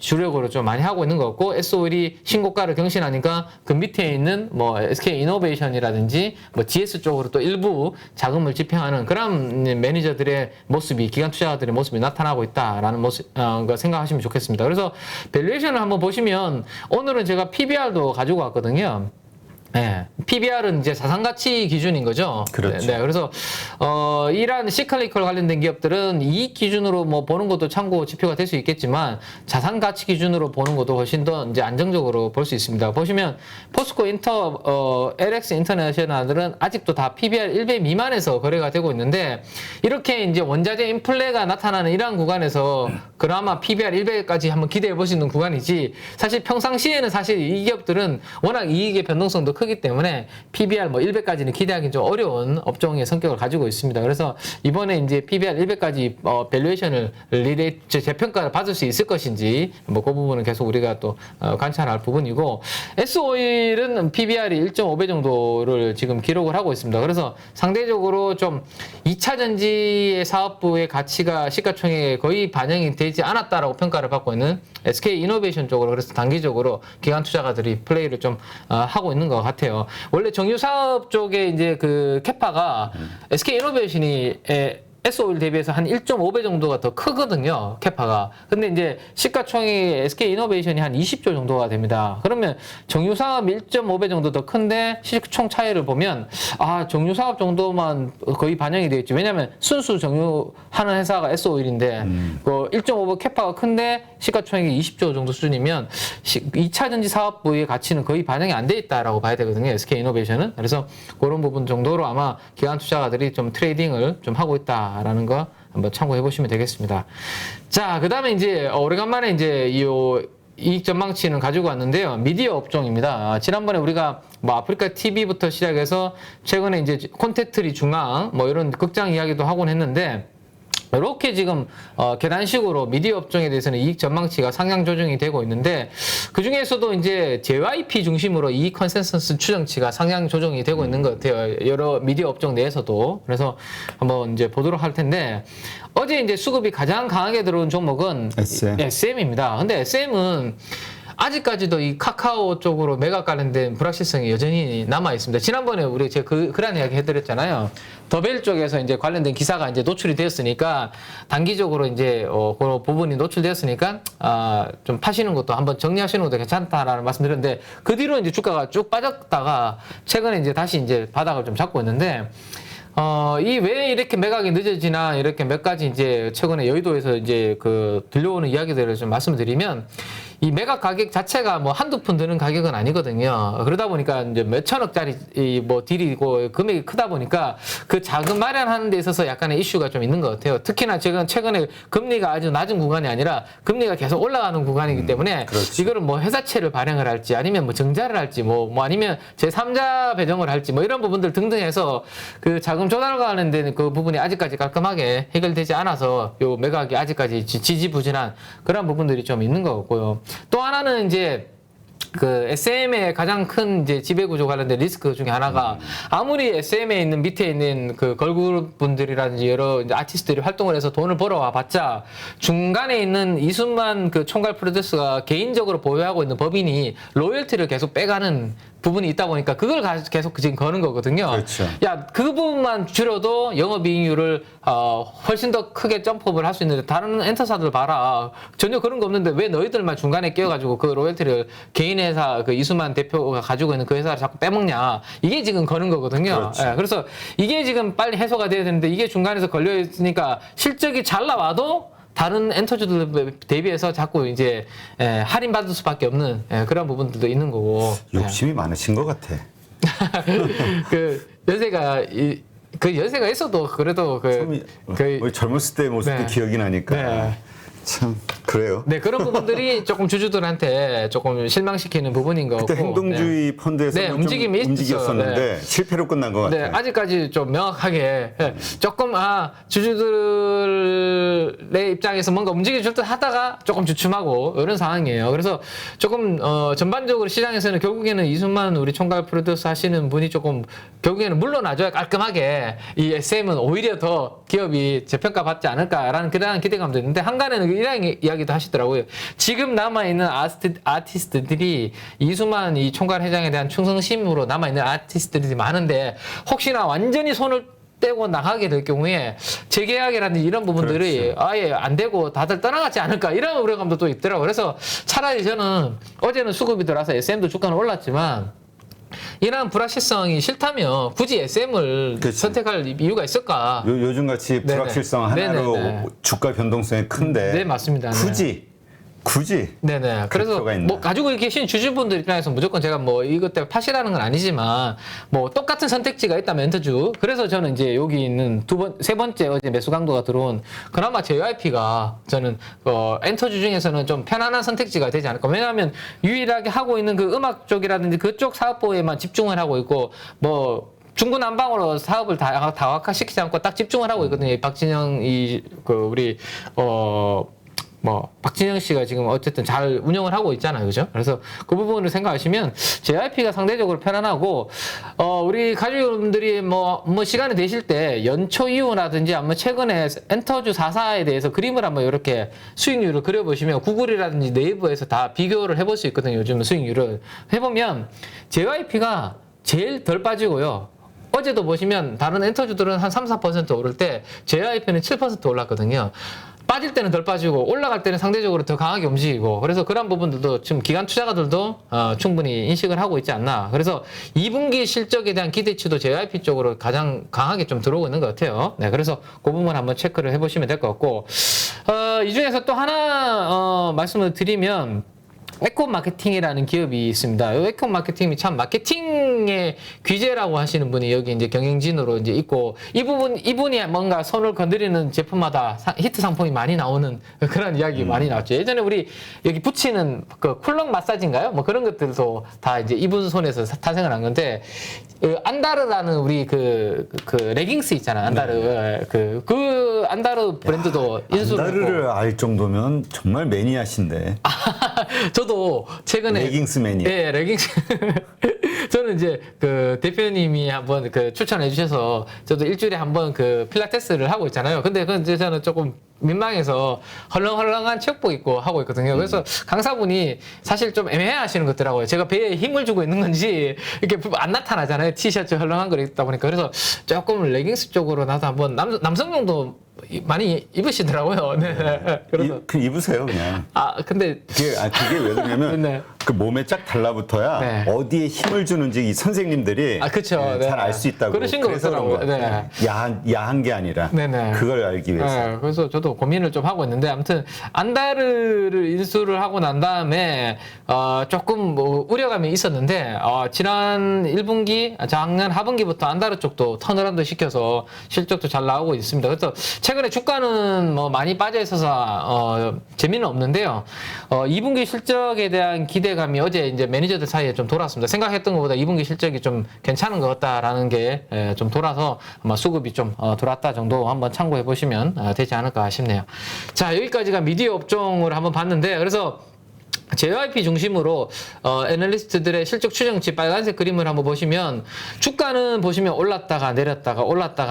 주력으로 좀 많이 하고 있는 것 같고, S-오일이 신고가를 경신하니까 그 밑에 있는 뭐 SK 이노베이션이라든지 뭐 GS 쪽으로 또 일부 자금을 집행하는 그런 매니저들의 모습이, 기관 투자자들의 모습이 나타나고 있다라는 모습 생각하시면 좋겠습니다. 그래서 밸류에이션을 한번 보시면, 오늘은 제가 PBR도 가지고 왔거든요. PBR은 이제 자산가치 기준인 거죠. 그렇죠. 그래서 이러한 시클리컬 관련된 기업들은 이익 기준으로 뭐 보는 것도 참고 지표가 될 수 있겠지만, 자산가치 기준으로 보는 것도 훨씬 더 이제 안정적으로 볼 수 있습니다. 보시면 포스코 LX 인터내셔널들은 아직도 다 PBR 1배 미만에서 거래가 되고 있는데, 이렇게 이제 원자재 인플레가 나타나는 이러한 구간에서 그나마 PBR 1배까지 한번 기대해 볼 수 있는 구간이지, 사실 평상시에는 사실 이 기업들은 워낙 이익의 변동성도 크기 크기 때문에 PBR 뭐 100까지는 기대하기 좀 어려운 업종의 성격을 가지고 있습니다. 그래서 이번에 이제 PBR 100까지 밸류에이션을 재평가를 받을 수 있을 것인지 뭐 그 부분은 계속 우리가 또 관찰할 부분이고, S오일은 PBR이 1.5배 정도를 지금 기록을 하고 있습니다. 그래서 상대적으로 좀 2차 전지의 사업부의 가치가 시가총액에 거의 반영이 되지 않았다라고 평가를 받고 있는 SK 이노베이션 쪽으로, 그래서 단기적으로 기관 투자가들이 플레이를 좀 하고 있는 것 같아요. 원래 정유 사업 쪽에 이제 그 캐파가 SK 이노베이션이 S오일 대비해서 한 1.5배 정도가 더 크거든요, 캐파가. 근데 이제 시가총액이 SK 이노베이션이 한 20조 정도가 됩니다. 그러면 정유 사업 1.5배 정도 더 큰데 시총 차이를 보면 정유 사업 정도만 거의 반영이 되겠지. 왜냐하면 순수 정유하는 회사가 S오일인데 그 1.5배 캐파가 큰데 시가총액이 20조 정도 수준이면 2차 전지 사업부의 가치는 거의 반영이 안 돼 있다라고 봐야 되거든요, SK 이노베이션은. 그래서 그런 부분 정도로 아마 기관 투자가들이 좀 트레이딩을 좀 하고 있다. 라는 거 한번 참고해 보시면 되겠습니다. 자, 그 다음에 이제 오래간만에 이제 이 이익 전망치는 가지고 왔는데요. 미디어 업종입니다. 지난번에 우리가 뭐 아프리카 TV부터 시작해서 최근에 이제 콘텐츠리 중앙 뭐 이런 극장 이야기도 하곤 했는데, 이렇게 지금 계단식으로 미디어 업종에 대해서는 이익 전망치가 상향 조정이 되고 있는데, 그 중에서도 이제 JYP 중심으로 이익 컨센서스 추정치가 상향 조정이 되고 있는 것 같아요. 여러 미디어 업종 내에서도. 그래서 한번 이제 보도록 할 텐데, 어제 이제 수급이 가장 강하게 들어온 종목은 SM입니다. 근데 SM은 아직까지도 이 카카오 쪽으로 매각 관련된 불확실성이 여전히 남아 있습니다. 지난번에 우리 제가 그런 이야기 해드렸잖아요. 더벨 쪽에서 이제 관련된 기사가 이제 노출이 되었으니까, 단기적으로 이제 그 부분이 노출되었으니까 좀 파시는 것도 한번 정리하시는 것도 괜찮다라는 말씀드렸는데, 그 뒤로 이제 주가가 쭉 빠졌다가 최근에 이제 다시 이제 바닥을 좀 잡고 있는데, 이 왜 이렇게 매각이 늦어지나, 이렇게 몇 가지 이제 최근에 여의도에서 이제 들려오는 이야기들을 좀 말씀을 드리면, 이 매각 가격 자체가 뭐 한두 푼 드는 가격은 아니거든요. 그러다 보니까 이제 몇 천억짜리 뭐 딜이고 금액이 크다 보니까 그 자금 마련하는 데 있어서 약간의 이슈가 좀 있는 것 같아요. 특히나 최근에 금리가 아주 낮은 구간이 아니라 금리가 계속 올라가는 구간이기 때문에 이거를 뭐 회사채를 발행을 할지, 아니면 뭐 증자를 할지, 뭐 아니면 제3자 배정을 할지, 뭐 이런 부분들 등등 해서 그 자금 조달과 관련된 그 부분이 아직까지 깔끔하게 해결되지 않아서 요 매각이 아직까지 지지부진한 그런 부분들이 좀 있는 것 같고요. 또 하나는 이제 그 SM의 가장 큰 이제 지배구조 관련된 리스크 중에 하나가, 아무리 SM에 있는 밑에 있는 그 걸그룹 분들이라든지 여러 이제 아티스트들이 활동을 해서 돈을 벌어와 봤자, 중간에 있는 이순만 그 총괄 프로듀서가 개인적으로 보유하고 있는 법인이 로열티를 계속 빼가는 부분이 있다 보니까 그걸 계속 지금 거는 거거든요. 그렇죠. 야, 그 부분만 줄여도 영업이익률을 훨씬 더 크게 점프업을 할 수 있는데, 다른 엔터사들 봐라, 전혀 그런 거 없는데 왜 너희들만 중간에 끼어가지고 그 로열티를 개인 회사 그 이수만 대표가 가지고 있는 그 회사를 자꾸 빼먹냐, 이게 지금 거는 거거든요. 그렇죠. 예, 그래서 이게 지금 빨리 해소가 돼야 되는데, 이게 중간에서 걸려 있으니까 실적이 잘 나와도 다른 엔터주들 대비해서 자꾸 이제 할인받을 수밖에 없는 그런 부분들도 있는 거고. 욕심이 많으신 것 같아. 그 연세가 있어도 그래도 우리 젊었을 때 모습도 기억이 나니까 참 그래요. 네, 그런 부분들이 조금 주주들한테 조금 실망시키는 부분인 거고. 그때 행동주의 펀드에서 움직임이 움직였었는데 실패로 끝난 것 같아요. 네, 아직까지 좀 명확하게 조금 주주들의 입장에서 뭔가 움직여줄 듯 하다가 조금 주춤하고 이런 상황이에요. 그래서 조금 전반적으로 시장에서는 결국에는 이순만 우리 총괄 프로듀서 하시는 분이 조금 결국에는 물러나줘야 깔끔하게 이 SM은 오히려 더 기업이 재평가 받지 않을까라는 그런 기대감도 있는데, 한간에는 이런 이야기도 하시더라고요. 지금 남아있는 아티스트들이 이수만 이 총괄 회장에 대한 충성심으로 남아있는 아티스트들이 많은데, 혹시나 완전히 손을 떼고 나가게 될 경우에 재계약이라든지 이런 부분들이 아예 안 되고 다들 떠나가지 않을까, 이런 우려감도 또 있더라고요. 그래서 차라리 저는 어제는 수급이 들어와서 SM도 주가는 올랐지만, 이러한 불확실성이 싫다면 굳이 SM을 선택할 이유가 있을까? 요즘같이 불확실성 하나로 주가 변동성이 큰데, 네, 맞습니다. 굳이 굳이 네네. 그래서 필요가 있나? 뭐 가지고 계신 주주분들 입장에서 무조건 제가 뭐 이것 때문에 파시라는 건 아니지만 뭐 똑같은 선택지가 있다면 엔터주. 그래서 저는 이제 여기 있는 세 번째 어제 매수 강도가 들어온 그나마 JYP가 저는 엔터주 중에서는 좀 편안한 선택지가 되지 않을까. 왜냐하면 유일하게 하고 있는 그 음악 쪽이라든지 그쪽 사업부에만 집중을 하고 있고 뭐 중구난방으로 사업을 다각화시키지 않고 딱 집중을 하고 있거든요. 박진영 박진영 씨가 지금 어쨌든 잘 운영을 하고 있잖아요. 그죠? 그래서 그 부분을 생각하시면 JYP가 상대적으로 편안하고, 우리 가족 여러분들이 뭐 시간이 되실 때 연초 이후라든지 아니면 최근에 엔터주 4사에 대해서 그림을 한번 이렇게 수익률을 그려보시면 구글이라든지 네이버에서 다 비교를 해볼 수 있거든요. 요즘 수익률을 해보면 JYP가 제일 덜 빠지고요. 어제도 보시면 다른 엔터주들은 한 3, 4% 오를 때 JYP는 7% 올랐거든요. 빠질 때는 덜 빠지고 올라갈 때는 상대적으로 더 강하게 움직이고 그래서 그런 부분들도 지금 기관 투자가들도 충분히 인식을 하고 있지 않나. 그래서 2분기 실적에 대한 기대치도 JYP 쪽으로 가장 강하게 좀 들어오고 있는 것 같아요. 네, 그래서 그 부분 한번 체크를 해보시면 될 것 같고 이 중에서 또 하나 말씀을 드리면 에코 마케팅이라는 기업이 있습니다. 이 에코 마케팅이 참 마케팅의 귀재라고 하시는 분이 여기 이제 경영진으로 이제 있고 이분이 뭔가 손을 건드리는 제품마다 히트 상품이 많이 나오는 그런 이야기 많이 나왔죠. 예전에 우리 여기 붙이는 그 쿨러 마사지인가요? 뭐 그런 것들도 다 이제 이분 손에서 탄생을 한 건데 안다르라는 우리 그 레깅스 있잖아. 안다르. 네. 그 안다르 브랜드도 인수를 안다르를 알 정도면 정말 매니아신데. 저도 최근에 레깅스 매니아. 예, 레깅스. 저는 이제 그 대표님이 한번 그 추천해 주셔서 저도 일주일에 한번 그 필라테스를 하고 있잖아요. 근데 그건 이제 저는 조금 민망해서 헐렁헐렁한 체육복 입고 하고 있거든요. 그래서 강사분이 사실 좀 애매하시는 것 같더라고요. 제가 배에 힘을 주고 있는 건지 이렇게 안 나타나잖아요. 티셔츠 헐렁한 걸 입다 보니까. 그래서 조금 레깅스 쪽으로 나도 한번 남성용도 많이 입으시더라고요. 네. 그래서 입으세요 그냥. 근데 그게 왜 그러냐면 네. 그 몸에 쫙 달라붙어야 네. 어디에 힘을 주는지 이 선생님들이 그쵸. 네. 잘 알 수 있다고. 그러신 것 그래서 그런 같더라고요. 것 같아요. 야한 게 아니라 네네. 그걸 알기 위해서. 네, 그래서 저도 고민을 좀 하고 있는데 아무튼 안다르를 인수를 하고 난 다음에 조금 뭐 우려감이 있었는데 지난 1분기 작년 하분기부터 안다르 쪽도 턴어라운드 시켜서 실적도 잘 나오고 있습니다. 그래서 최근에 주가는 뭐 많이 빠져 있어서 재미는 없는데요. 2분기 실적에 대한 기대감이 어제 이제 매니저들 사이에 좀 돌았습니다. 생각했던 것보다 2분기 실적이 좀 괜찮은 것 같다라는 게 좀 돌아서 아마 수급이 좀 돌았다 정도 한번 참고해 보시면 되지 않을까 싶네요. 자, 여기까지가 미디어 업종을 한번 봤는데 그래서 JYP 중심으로 애널리스트들의 실적 추정치 빨간색 그림을 한번 보시면 주가는 보시면 올랐다가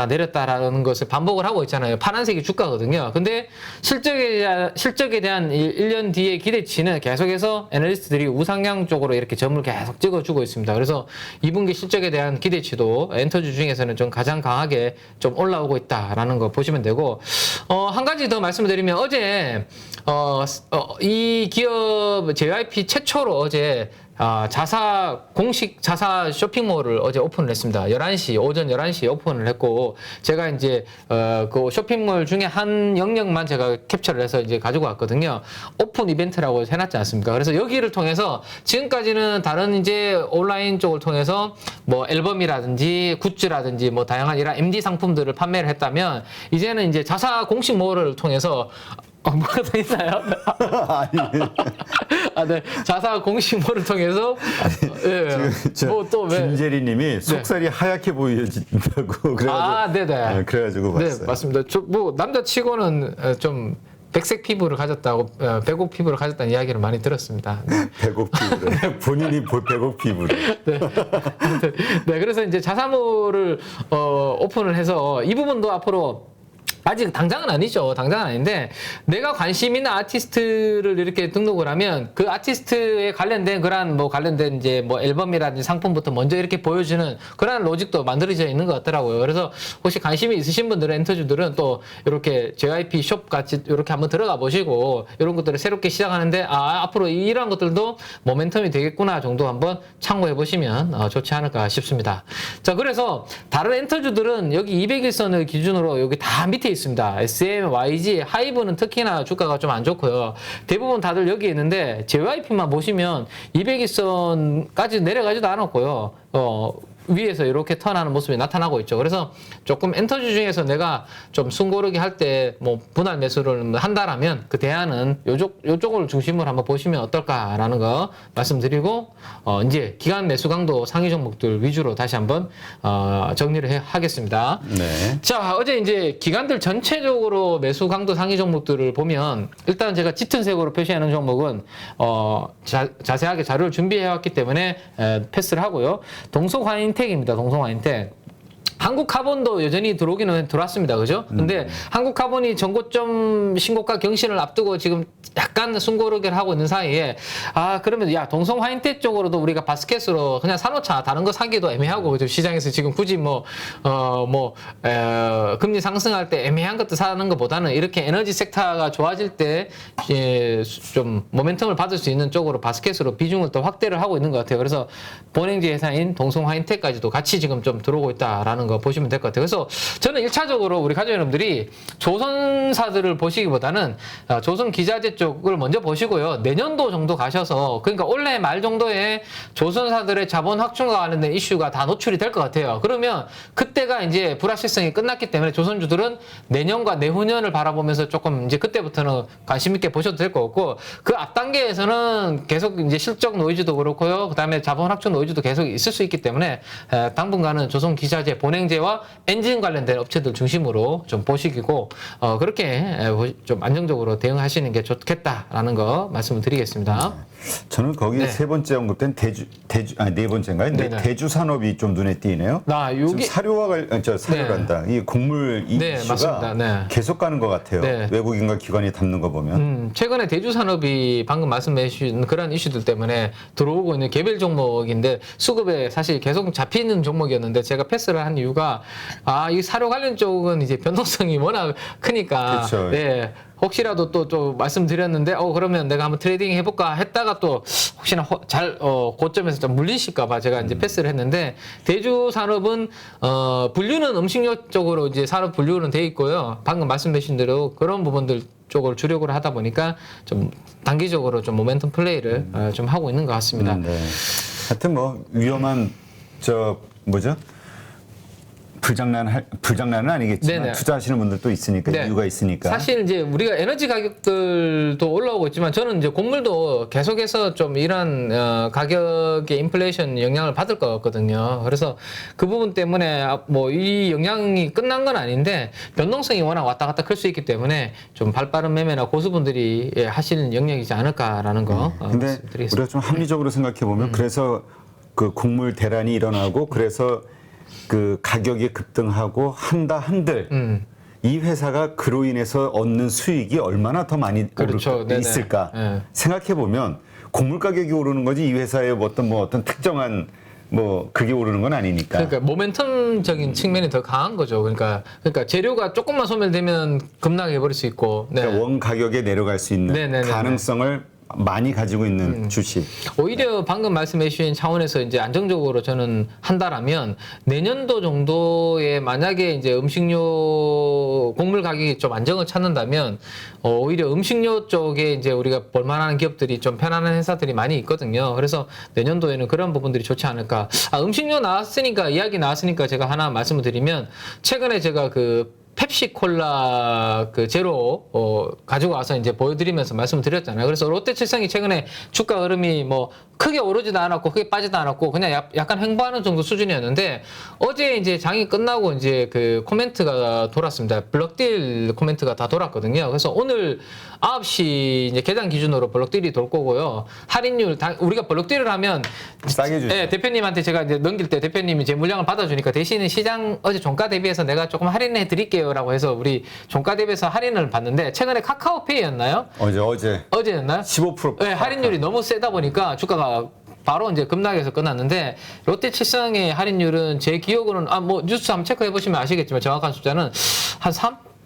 내렸다라는 것을 반복을 하고 있잖아요. 파란색이 주가거든요. 근데 실적에 대한 1년 뒤의 기대치는 계속해서 애널리스트들이 우상향 쪽으로 이렇게 점을 계속 찍어주고 있습니다. 그래서 2분기 실적에 대한 기대치도 엔터주 중에서는 좀 가장 강하게 좀 올라오고 있다라는 거 보시면 되고 한 가지 더 말씀을 드리면 어제 이 기업 JYP 최초로 어제 공식 자사 쇼핑몰을 어제 오픈을 했습니다. 오전 11시에 오픈을 했고, 제가 이제, 그 쇼핑몰 중에 한 영역만 제가 캡처를 해서 이제 가지고 왔거든요. 오픈 이벤트라고 해놨지 않습니까? 그래서 여기를 통해서 지금까지는 다른 이제 온라인 쪽을 통해서 뭐 앨범이라든지 굿즈라든지 뭐 다양한 이런 MD 상품들을 판매를 했다면, 이제는 이제 자사 공식 몰을 통해서 뭐가 더 있나요? 아니. 네. 자사 공식몰을 통해서 또 김재리님이 속살이 하얗게 보여진다고 그래가지고 네네. 그래가지고 봤어요. 네, 맞습니다. 남자치고는 좀 백색 피부를 가졌다고 백옥 피부를 가졌다는 이야기를 많이 들었습니다. 네. 백옥 피부를 본인이 백옥 피부를. 네. 네, 그래서 이제 자사몰을 오픈을 해서 이 부분도 앞으로 아직 당장은 아니죠. 당장은 아닌데 내가 관심 있는 아티스트를 이렇게 등록을 하면 그 아티스트에 관련된 관련된 이제 뭐 앨범이라든지 상품부터 먼저 이렇게 보여주는 그런 로직도 만들어져 있는 것 같더라고요. 그래서 혹시 관심이 있으신 분들은 엔터주들은 또 이렇게 JYP 숍 같이 이렇게 한번 들어가 보시고 이런 것들을 새롭게 시작하는데 앞으로 이러한 것들도 모멘텀이 되겠구나 정도 한번 참고해 보시면 좋지 않을까 싶습니다. 자, 그래서 다른 엔터주들은 여기 200일선을 기준으로 여기 다 밑에 있습니다. SM, YG, 하이브는 특히나 주가가 좀 안 좋고요. 대부분 다들 여기 있는데 JYP만 보시면 200일선까지 내려가지도 않았고요. 위에서 이렇게 턴하는 모습이 나타나고 있죠. 그래서 조금 엔터주 중에서 내가 좀 숨고르기 할 때 뭐 분할 매수를 한다라면 그 대안은 요쪽을 중심으로 한번 보시면 어떨까라는 거 말씀드리고 이제 기간 매수 강도 상위 종목들 위주로 다시 한번 정리를 하겠습니다. 네. 자, 어제 이제 기관들 전체적으로 매수 강도 상위 종목들을 보면 일단 제가 짙은 색으로 표시하는 종목은 자세하게 자료를 준비해 왔기 때문에 패스를 하고요. 동성화인텍입니다. 동성화인텍. 한국카본도 여전히 들어오기는 들어왔습니다. 그죠? 근데 한국카본이 전고점 신고가 경신을 앞두고 지금 약간 숨고르기를 하고 있는 사이에 그러면 동성화인텍 쪽으로도 우리가 바스켓으로 그냥 사놓자. 다른 거 사기도 애매하고 그죠? 시장에서 지금 굳이 금리 상승할 때 애매한 것도 사는 것보다는 이렇게 에너지 섹터가 좋아질 때 좀 모멘텀을 받을 수 있는 쪽으로 바스켓으로 비중을 더 확대를 하고 있는 것 같아요. 그래서 본행지 회사인 동성화인텍까지도 같이 지금 좀 들어오고 있다라는 거 보시면 될 것 같아요. 그래서 저는 1차적으로 우리 가족 여러분들이 조선사들을 보시기보다는 조선 기자재 쪽을 먼저 보시고요. 내년도 정도 가셔서 그러니까 올해 말 정도에 조선사들의 자본 확충과 관련된 이슈가 다 노출이 될 것 같아요. 그러면 그때가 이제 불확실성이 끝났기 때문에 조선주들은 내년과 내후년을 바라보면서 조금 이제 그때부터는 관심 있게 보셔도 될 것 같고 그 앞 단계에서는 계속 이제 실적 노이즈도 그렇고요. 그다음에 자본 확충 노이즈도 계속 있을 수 있기 때문에 당분간은 조선 기자재 본행제와 엔진 관련된 업체들 중심으로 좀 보시고 그렇게 좀 안정적으로 대응하시는 게 좋겠다라는 거 말씀을 드리겠습니다. 저는 거기 네. 세 번째 언급된 네 번째인가요? 네네. 대주산업이 좀 눈에 띄네요. 지금 사료와 사료란다. 이 곡물 이 이슈가 맞습니다. 네. 계속 가는 것 같아요. 네. 외국인과 기관이 담는 거 보면. 최근에 대주산업이 방금 말씀해 주신 그런 이슈들 때문에 들어오고 있는 개별 종목인데 수급에 사실 계속 잡히는 종목이었는데 제가 패스를 한 이유가 이 사료 관련 쪽은 이제 변동성이 워낙 크니까 그렇죠. 네. 혹시라도 또 말씀드렸는데 그러면 내가 한번 트레이딩 해볼까 했다가 또 혹시나 고점에서 좀 물리실까봐 제가 이제 패스를 했는데 대주산업은 분류는 음식료 쪽으로 이제 산업 분류는 돼 있고요. 방금 말씀하신 대로 그런 부분들 쪽을 주력으로 하다 보니까 좀 단기적으로 좀 모멘텀 플레이를 좀 하고 있는 것 같습니다. 네. 하여튼 뭐 위험한 불장난은 아니겠지만 네네. 투자하시는 분들도 있으니까 네. 이유가 있으니까. 사실 이제 우리가 에너지 가격들도 올라오고 있지만 저는 이제 곡물도 계속해서 좀 이런 가격의 인플레이션 영향을 받을 것 같거든요. 그래서 그 부분 때문에 뭐 이 영향이 끝난 건 아닌데 변동성이 워낙 왔다 갔다 클 수 있기 때문에 좀 발빠른 매매나 고수분들이 하시는 영역이지 않을까라는 거 근데 말씀드리겠습니다. 우리가 좀 합리적으로 생각해 보면 그래서 그 곡물 대란이 일어나고 그래서 그 가격이 급등하고 한들 이 회사가 그로 인해서 얻는 수익이 얼마나 더 많이 그렇죠. 있을까 네. 생각해 보면 곡물 가격이 오르는 거지 이 회사의 어떤 특정한 그게 오르는 건 아니니까. 그러니까 모멘텀적인 측면이 더 강한 거죠. 그러니까 재료가 조금만 소멸되면 급락해 버릴 수 있고. 네. 그러니까 원 가격에 내려갈 수 있는 네네네네. 가능성을 많이 가지고 있는 주식. 오히려 방금 말씀해 주신 차원에서 이제 안정적으로 저는 한다라면 내년도 정도에 만약에 이제 음식료 곡물 가격이 좀 안정을 찾는다면 오히려 음식료 쪽에 이제 우리가 볼만한 기업들이 좀 편안한 회사들이 많이 있거든요. 그래서 내년도에는 그런 부분들이 좋지 않을까. 음식료 이야기 나왔으니까 제가 하나 말씀을 드리면 최근에 제가 펩시콜라 제로 가지고 와서 이제 보여드리면서 말씀을 드렸잖아요. 그래서 롯데칠성이 최근에 주가 흐름이 크게 오르지도 않았고 크게 빠지도 않았고 그냥 약간 횡보하는 정도 수준이었는데 어제 이제 장이 끝나고 이제 코멘트가 돌았습니다. 블럭딜 코멘트가 다 돌았거든요. 그래서 오늘 9시 이제 개장 기준으로 블럭딜이 돌 거고요. 할인율 우리가 블럭딜을 하면 싸게 주죠. 네, 대표님한테 제가 이제 넘길 때 대표님이 제 물량을 받아주니까 대신에 시장 어제 종가 대비해서 내가 조금 할인해 드릴게요라고 해서 우리 종가 대비해서 할인을 받는데 최근에 카카오페이였나요? 어제였나요? 15%. 네, 할인율이 너무 세다 보니까 주가가 바로 이제 급락해서 끝났는데 롯데칠성의 할인율은 제 기억으로는 뉴스 한번 체크해 보시면 아시겠지만 정확한 숫자는 한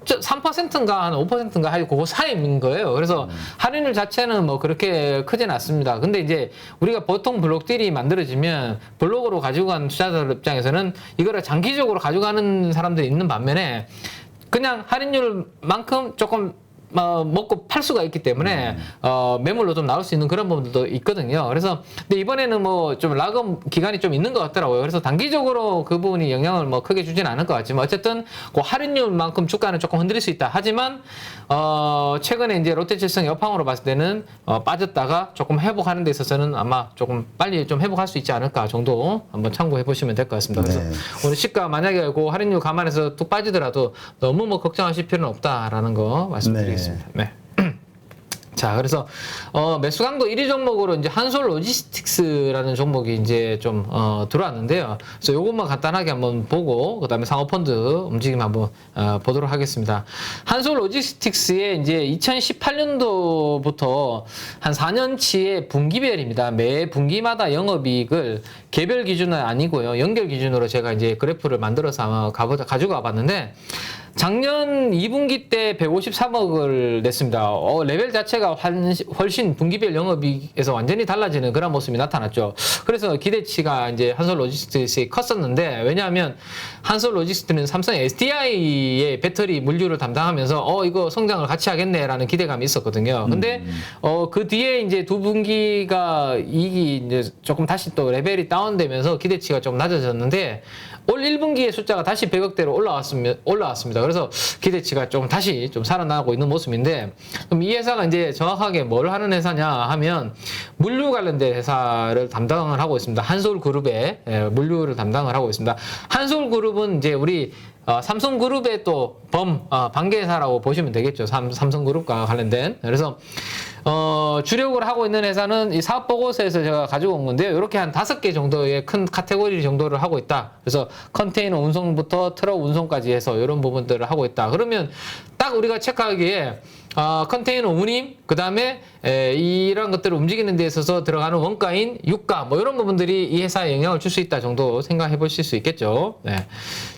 3%인가 한 5%인가 하여튼 그거 사이인 거예요. 그래서 할인율 자체는 그렇게 크진 않습니다. 근데 이제 우리가 보통 블록딜이 만들어지면 블록으로 가지고 가는 투자자들 입장에서는 이거를 장기적으로 가져가는 사람들이 있는 반면에 그냥 할인율만큼 조금 먹고 팔 수가 있기 때문에 매물로 좀 나올 수 있는 그런 부분들도 있거든요. 그래서 근데 이번에는 뭐 좀 락업 기간이 좀 있는 것 같더라고요. 그래서 단기적으로 그 부분이 영향을 뭐 크게 주지는 않을 것 같지만 어쨌든 그 할인율만큼 주가는 조금 흔들릴 수 있다. 하지만 최근에 이제 롯데칠성 여팡으로 봤을 때는 빠졌다가 조금 회복하는 데 있어서는 아마 조금 빨리 좀 회복할 수 있지 않을까 정도 한번 참고해 보시면 될 것 같습니다. 그래서 네. 오늘 시가 만약에 그 할인율 감안해서 뚝 빠지더라도 너무 뭐 걱정하실 필요는 없다라는 거 말씀드리겠습니다. 네. 자, 그래서 매수 강도 1위 종목으로 이제 한솔 로지스틱스라는 종목이 이제 좀 들어왔는데요. 그래서 요것만 간단하게 한번 보고 그다음에 상호펀드 움직임 한번 보도록 하겠습니다. 한솔 로지스틱스의 이제 2018년도부터 한 4년치의 분기별입니다. 매 분기마다 영업이익을 개별 기준은 아니고요. 연결 기준으로 제가 이제 그래프를 만들어서 아마 가지고 와봤는데 작년 2분기 때 153억을 냈습니다. 레벨 자체가 훨씬 분기별 영업이익에서 완전히 달라지는 그런 모습이 나타났죠. 그래서 기대치가 이제 한솔 로지스틱스에 컸었는데 왜냐하면 한솔 로지스틱스는 삼성 SDI의 배터리 물류를 담당하면서 이거 성장을 같이 하겠네라는 기대감이 있었거든요. 근데 그 뒤에 이제 두 분기가 이익이 이제 조금 다시 또 레벨이 다운되면서 기대치가 좀 낮아졌는데 올 1분기의 숫자가 다시 100억대로 올라왔습니다. 그래서 기대치가 좀 다시 좀 살아나고 있는 모습인데, 그럼 이 회사가 이제 정확하게 뭘 하는 회사냐 하면 물류 관련된 회사를 담당을 하고 있습니다. 한솔그룹의 물류를 담당을 하고 있습니다. 한솔그룹은 이제 우리 삼성그룹의 또 반계회사라고 보시면 되겠죠. 삼성그룹과 관련된. 그래서 주력을 하고 있는 회사는 이 사업 보고서에서 제가 가지고 온 건데요. 이렇게 한 5개 정도의 큰 카테고리 정도를 하고 있다. 그래서 컨테이너 운송부터 트럭 운송까지 해서 이런 부분들을 하고 있다. 그러면 딱 우리가 체크하기에 컨테이너 운임, 그 다음에 이런 것들을 움직이는 데 있어서 들어가는 원가인 유가, 뭐 이런 부분들이 이 회사에 영향을 줄 수 있다 정도 생각해 보실 수 있겠죠. 네.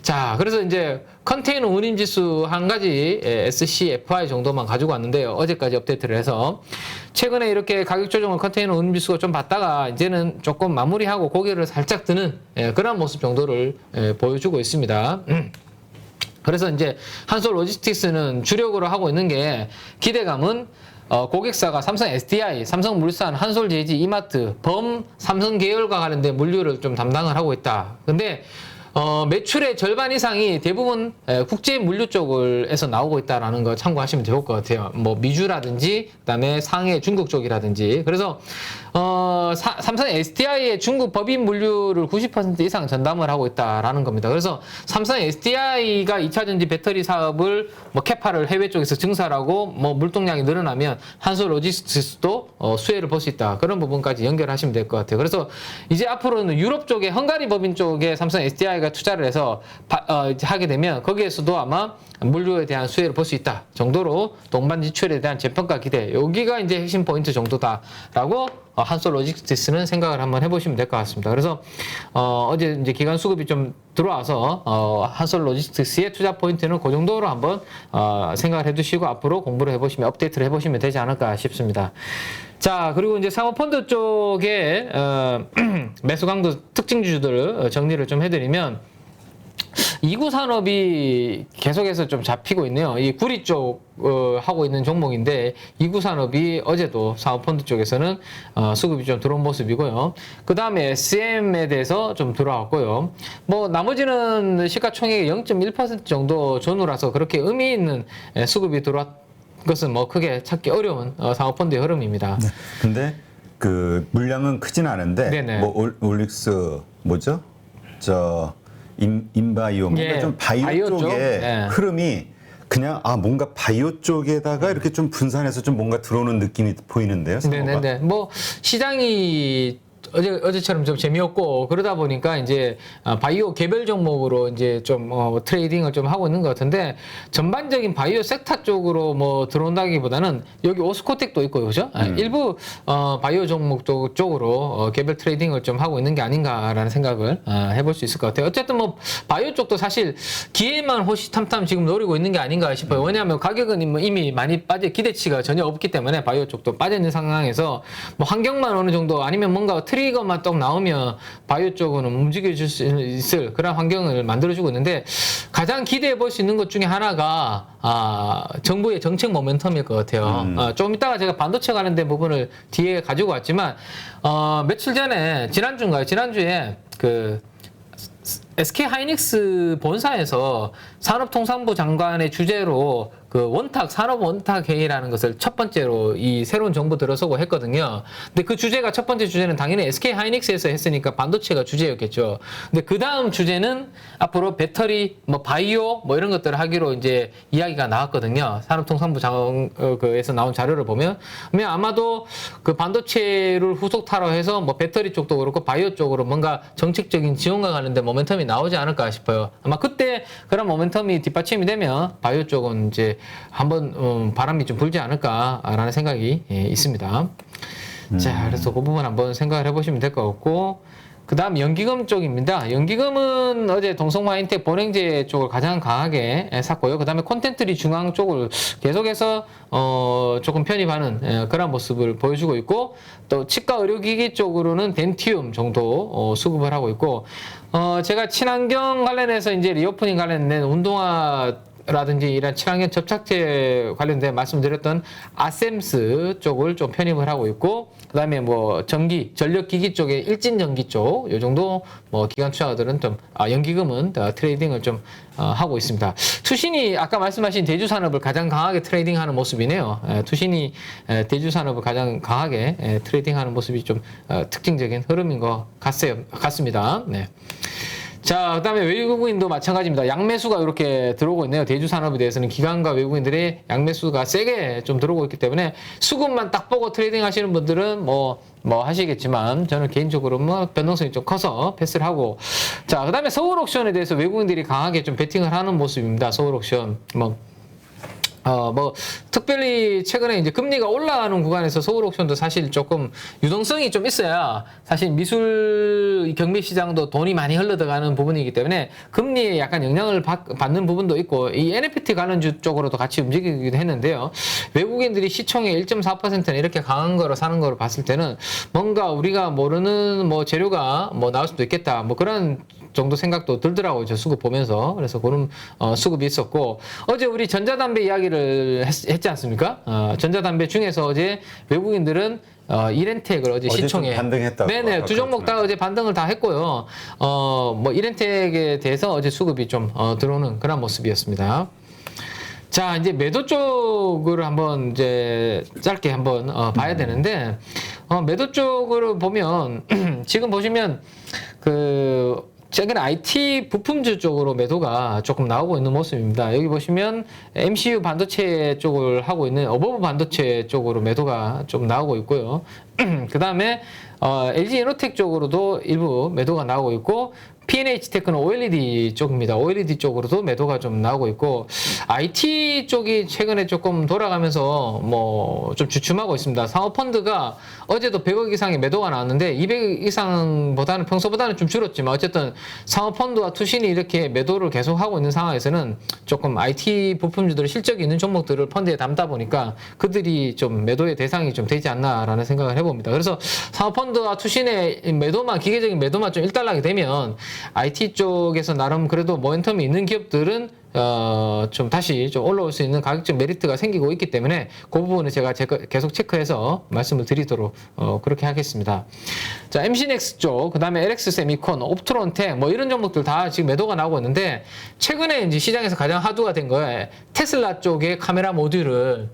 자, 그래서 이제 컨테이너 운임 지수 한 가지 SCFI 정도만 가지고 왔는데요. 어제까지 업데이트를 해서 최근에 이렇게 가격 조정을 컨테이너 운임 지수가 좀 받다가 이제는 조금 마무리하고 고개를 살짝 드는 그런 모습 정도를 보여주고 있습니다. 그래서 이제 한솔 로지스틱스는 주력으로 하고 있는 게 기대감은 고객사가 삼성 SDI, 삼성물산, 한솔제이지, 이마트, 삼성 계열과 관련된 물류를 좀 담당을 하고 있다. 근데 매출의 절반 이상이 대부분 국제 물류 쪽에서 나오고 있다라는 거 참고하시면 좋을 것 같아요. 뭐 미주라든지 그다음에 상해 중국 쪽이라든지. 그래서 삼성 SDI의 중국 법인 물류를 90% 이상 전담을 하고 있다라는 겁니다. 그래서 삼성 SDI가 2차 전지 배터리 사업을 뭐 캐파를 해외 쪽에서 증설하고 뭐 물동량이 늘어나면 한솔 로지스틱스도 수혜를 볼 수 있다. 그런 부분까지 연결하시면 될 것 같아요. 그래서 이제 앞으로는 유럽 쪽에 헝가리 법인 쪽에 삼성 SDI가 투자를 해서 하게 되면 거기에서도 아마 물류에 대한 수혜를 볼 수 있다 정도로 동반 지출에 대한 재평가 기대, 여기가 이제 핵심 포인트 정도다라고 한솔 로지스틱스는 생각을 한번 해보시면 될 것 같습니다. 그래서 어제 이제 기관 수급이 좀 들어와서 한솔 로지스틱스의 투자 포인트는 그 정도로 한번 생각을 해두시고 앞으로 공부를 해보시면 업데이트를 해보시면 되지 않을까 싶습니다. 자, 그리고 이제 사모펀드 쪽에 매수 강도 특징 주주들을 정리를 좀 해드리면 이구 산업이 계속해서 좀 잡히고 있네요. 이 구리 쪽 하고 있는 종목인데 이구 산업이 어제도 사모펀드 쪽에서는 수급이 좀 들어온 모습이고요. 그 다음에 SM에 대해서 좀 들어왔고요. 뭐 나머지는 시가총액의 0.1% 정도 전후라서 그렇게 의미 있는 수급이 들어왔 것은 뭐 크게 찾기 어려운 사모펀드의 흐름입니다. 네. 근데 그 물량은 크진 않은데 네네. 뭐 올릭스 뭐죠? 인바이오 뭔가 좀 바이오 쪽? 쪽에 네. 흐름이 그냥 뭔가 바이오 쪽에다가 이렇게 좀 분산해서 좀 뭔가 들어오는 느낌이 보이는데요. 네네네. 뭐 시장이 어제처럼 좀 재미없고 그러다 보니까 이제 바이오 개별 종목으로 이제 좀 트레이딩을 좀 하고 있는 것 같은데 전반적인 바이오 섹터 쪽으로 뭐 들어온다기보다는 여기 오스코텍도 있고 그죠? 일부 바이오 종목 쪽으로 개별 트레이딩을 좀 하고 있는 게 아닌가라는 생각을 해볼 수 있을 것 같아요. 어쨌든 뭐 바이오 쪽도 사실 기회만 호시탐탐 지금 노리고 있는 게 아닌가 싶어요. 왜냐하면 가격은 이미 많이 기대치가 전혀 없기 때문에 바이오 쪽도 빠져 있는 상황에서 뭐 환경만 어느 정도 아니면 뭔가 트리 트리거만 딱 나오면 바이오 쪽은 움직여줄 수 있을 그런 환경을 만들어주고 있는데 가장 기대해 볼 수 있는 것 중에 하나가 정부의 정책 모멘텀일 것 같아요. 좀 이따가 제가 반도체 관련된 부분을 뒤에 가지고 왔지만 며칠 전에 지난주에 그 SK 하이닉스 본사에서 산업통상부 장관의 주재로 그 산업 원탁 회의라는 것을 첫 번째로 이 새로운 정부 들어서고 했거든요. 근데 그 주제가 첫 번째 주제는 당연히 SK 하이닉스에서 했으니까 반도체가 주제였겠죠. 근데 그 다음 주제는 앞으로 배터리, 바이오, 이런 것들을 하기로 이제 이야기가 나왔거든요. 산업통상부 장관에서 나온 자료를 보면. 그러면 아마도 그 반도체를 후속타로 해서 배터리 쪽도 그렇고 바이오 쪽으로 뭔가 정책적인 지원과 관련된 모멘텀이 나오지 않을까 싶어요. 아마 그때 그런 모멘텀이 뒷받침이 되면 바이오 쪽은 이제 한번 바람이 좀 불지 않을까라는 생각이 있습니다. 자, 그래서 그 부분 한번 생각을 해보시면 될 것 같고, 그 다음 연기금 쪽입니다. 연기금은 어제 동성화인텍 본행제 쪽을 가장 강하게 샀고요. 그 다음에 콘텐츠리 중앙 쪽을 계속해서 조금 편입하는 그런 모습을 보여주고 있고, 또 치과 의료기기 쪽으로는 덴티움 정도 수급을 하고 있고, 제가 친환경 관련해서 이제 리오프닝 관련된 운동화 라든지 이런 친환경 접착제 관련된 말씀드렸던 아셈스 쪽을 좀 편입을 하고 있고, 그 다음에 전력기기 쪽에 일진전기 쪽, 요 정도 기관 투자들은 좀, 연기금은 트레이딩을 좀 하고 있습니다. 투신이 아까 말씀하신 대주산업을 가장 강하게 트레이딩하는 모습이네요. 투신이 대주산업을 가장 강하게 트레이딩하는 모습이 좀 특징적인 흐름인 것 같습니다. 네. 자, 그 다음에 외국인도 마찬가지입니다. 양매수가 이렇게 들어오고 있네요. 대주산업에 대해서는 기관과 외국인들의 양매수가 세게 좀 들어오고 있기 때문에 수급만 딱 보고 트레이딩 하시는 분들은 하시겠지만 저는 개인적으로 변동성이 좀 커서 패스를 하고, 자, 그 다음에 서울옥션에 대해서 외국인들이 강하게 좀 베팅을 하는 모습입니다. 서울옥션. 특별히 최근에 이제 금리가 올라가는 구간에서 서울옥션도 사실 조금 유동성이 좀 있어야 사실 미술 경매 시장도 돈이 많이 흘러들어가는 부분이기 때문에 금리에 약간 영향을 받는 부분도 있고, 이 NFT 관련주 쪽으로도 같이 움직이기도 했는데요. 외국인들이 시총의 1.4%는 이렇게 강한 거로 사는 거를 봤을 때는 뭔가 우리가 모르는 재료가 나올 수도 있겠다. 그런 정도 생각도 들더라고요. 저 수급 보면서. 그래서 그런 수급이 있었고, 어제 우리 전자담배 이야기를 했지 않습니까? 전자담배 중에서 어제 외국인들은 이렌텍을 어제 시총에 반등했다고. 네네, 두 종목 다 어제 반등을 다 했고요. 이렌텍에 대해서 어제 수급이 좀 들어오는 그런 모습이었습니다. 자, 이제 매도 쪽을 한번 이제 짧게 한번 봐야 되는데, 매도 쪽으로 보면 지금 보시면 최근에 IT 부품주 쪽으로 매도가 조금 나오고 있는 모습입니다. 여기 보시면 MCU 반도체 쪽을 하고 있는 어버브 반도체 쪽으로 매도가 좀 나오고 있고요. 그 다음에 LG 이노텍 쪽으로도 일부 매도가 나오고 있고, P&H테크는 OLED 쪽입니다. OLED 쪽으로도 매도가 좀 나오고 있고, IT 쪽이 최근에 조금 돌아가면서 좀 주춤하고 있습니다. 상호펀드가 어제도 100억 이상의 매도가 나왔는데 200억 이상보다는 평소보다는 좀 줄었지만 어쨌든 상호펀드와 투신이 이렇게 매도를 계속하고 있는 상황에서는 조금 IT 부품주들 실적이 있는 종목들을 펀드에 담다 보니까 그들이 좀 매도의 대상이 좀 되지 않나라는 생각을 해봅니다. 그래서 상호펀드와 투신의 기계적인 매도만 좀 일단락이 되면 IT 쪽에서 나름 그래도 모멘텀이 있는 기업들은 좀 다시 좀 올라올 수 있는 가격적 메리트가 생기고 있기 때문에 그 부분을 제가 계속 체크해서 말씀을 드리도록 그렇게 하겠습니다. 자, MC넥스 쪽, 그 다음에 LX 세미콘, 옵트론텍 이런 종목들 다 지금 매도가 나오고 있는데, 최근에 이제 시장에서 가장 하두가 된 거에 테슬라 쪽의 카메라 모듈을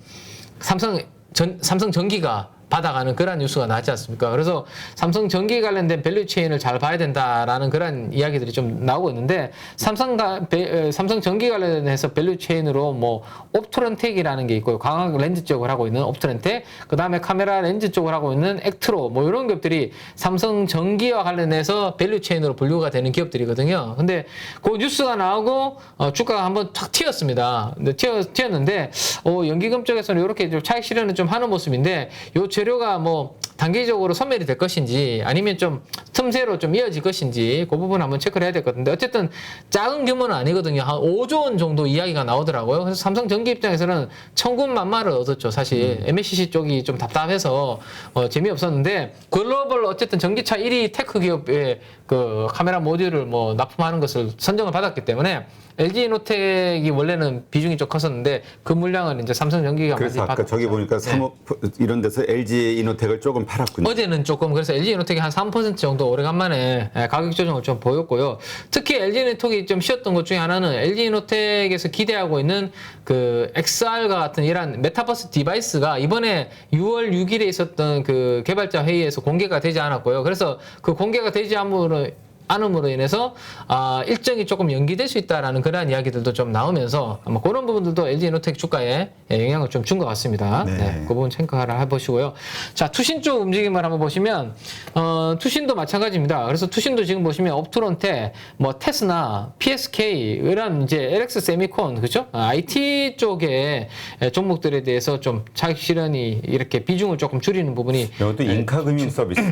삼성전기가 받아가는 그런 뉴스가 나왔지 않습니까? 그래서 삼성전기 관련된 밸류체인을 잘 봐야 된다라는 그런 이야기들이 좀 나오고 있는데, 삼성전기 관련해서 밸류체인으로 옵트론텍이라는 게 있고요. 광학 렌즈 쪽을 하고 있는 옵트론텍, 그 다음에 카메라 렌즈 쪽을 하고 있는 액트로, 이런 기업들이 삼성전기와 관련해서 밸류체인으로 분류가 되는 기업들이거든요. 근데 그 뉴스가 나오고 주가가 한번 탁 튀었습니다. 근데 튀었는데 연기금 쪽에서는 이렇게 좀 차익 실현을 좀 하는 모습인데, 요 재료가 뭐 단기적으로 소멸이 될 것인지 아니면 좀 틈새로 좀 이어질 것인지 그 부분 한번 체크를 해야 될 것 같은데 어쨌든 작은 규모는 아니거든요. 한 5조 원 정도 이야기가 나오더라고요. 그래서 삼성전기 입장에서는 천군만마를 얻었죠. 사실 MLCC 쪽이 좀 답답해서 재미없었는데 글로벌 어쨌든 전기차 1위 테크 기업의 그 카메라 모듈을 뭐 납품하는 것을 선정을 받았기 때문에 LG이노텍이 원래는 비중이 좀 컸었는데 그 물량을 이제 삼성전기가 그래서 많이 아까 저기 보니까 3억 이런 데서 LG이노텍을 조금 팔았군요. 어제는 조금 그래서 LG이노텍이 한 3% 정도 오래간만에 가격 조정을 좀 보였고요. 특히 LG이노텍이 좀 쉬었던 것 중에 하나는 LG이노텍에서 기대하고 있는 그 XR과 같은 이런 메타버스 디바이스가 이번에 6월 6일에 있었던 그 개발자 회의에서 공개가 되지 않았고요. 그래서 그 공개가 되지 않음으로 인해서 일정이 조금 연기될 수 있다라는 그러한 이야기들도 좀 나오면서 아마 그런 부분들도 LG이노텍 주가에 영향을 좀 준 것 같습니다. 네, 그 부분 체크를 해보시고요. 자, 투신 쪽 움직임을 한번 보시면 투신도 마찬가지입니다. 그래서 투신도 지금 보시면 업트론테, 뭐 테스나, PSK 이런 이제 LX 세미콘 그렇죠? IT 쪽의 종목들에 대해서 좀 차익 실현이 이렇게 비중을 조금 줄이는 부분이 이것도 인카금융 서비스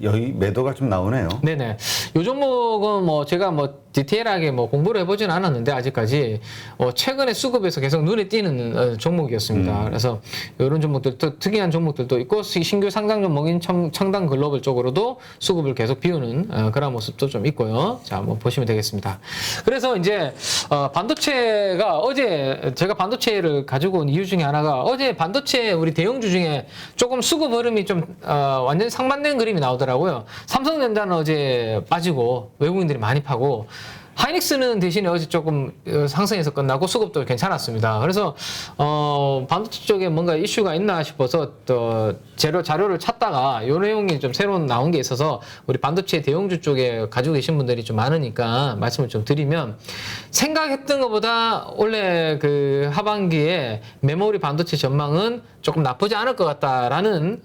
여기 매도가 좀 나오네요. 네네. 요 종목은 뭐 제가 뭐 디테일하게 뭐 공부를 해보진 않았는데 아직까지 최근에 수급에서 계속 눈에 띄는 종목이었습니다. 그래서 이런 종목들도 특이한 종목들도 있고 신규 상장 종목인 청당 글로벌 쪽으로도 수급을 계속 비우는 그런 모습도 좀 있고요. 자, 한번 보시면 되겠습니다. 그래서 이제 반도체가 어제 제가 반도체를 가지고 온 이유 중에 하나가 어제 반도체 우리 대형주 중에 조금 수급 흐름이 좀 완전히 상반된 그림이 나오더라고요. 삼성전자는 어제 빠지고 외국인들이 많이 파고 하이닉스는 대신에 어제 조금 상승해서 끝나고 수급도 괜찮았습니다. 그래서 반도체 쪽에 뭔가 이슈가 있나 싶어서 또 자료를 찾다가 요 내용이 좀 새로 나온 게 있어서 우리 반도체 대형주 쪽에 가지고 계신 분들이 좀 많으니까 말씀을 좀 드리면 생각했던 것보다 원래 그 하반기에 메모리 반도체 전망은 조금 나쁘지 않을 것 같다라는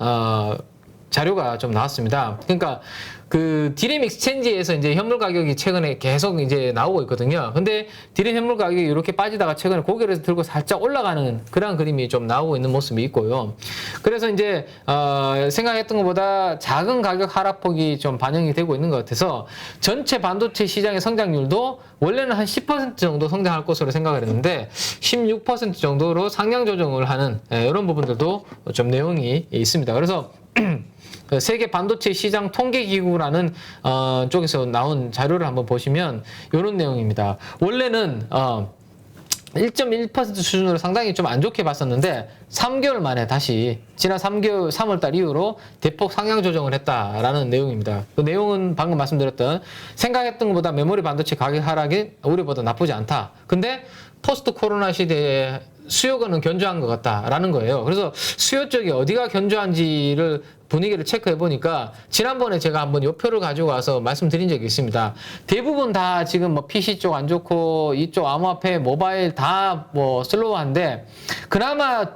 자료가 좀 나왔습니다. 그러니까 그 디램 익스체인지에서 이제 현물 가격이 최근에 계속 이제 나오고 있거든요. 근데 디램 현물 가격이 이렇게 빠지다가 최근에 고개를 들고 살짝 올라가는 그런 그림이 좀 나오고 있는 모습이 있고요. 그래서 이제 생각했던 것보다 작은 가격 하락폭이 좀 반영이 되고 있는 것 같아서 전체 반도체 시장의 성장률도 원래는 한 10% 정도 성장할 것으로 생각을 했는데 16% 정도로 상향 조정을 하는 이런 부분들도 좀 내용이 있습니다. 그래서 세계 반도체 시장 통계기구라는 쪽에서 나온 자료를 한번 보시면 이런 내용입니다. 원래는 1.1% 수준으로 상당히 좀 안 좋게 봤었는데 3개월 만에 다시 지난 3월달 이후로 대폭 상향 조정을 했다라는 내용입니다. 그 내용은 방금 말씀드렸던 생각했던 것보다 메모리 반도체 가격 하락이 우려보다 나쁘지 않다. 근데 포스트 코로나 시대에 수요가는 견조한 것 같다라는 거예요. 그래서 수요 쪽이 어디가 견조한지를 분위기를 체크해 보니까 지난번에 제가 한번 요 표를 가지고 와서 말씀드린 적이 있습니다. 대부분 다 지금 뭐 PC 쪽 안 좋고 이쪽 암호화폐, 모바일 다 뭐 슬로우한데 그나마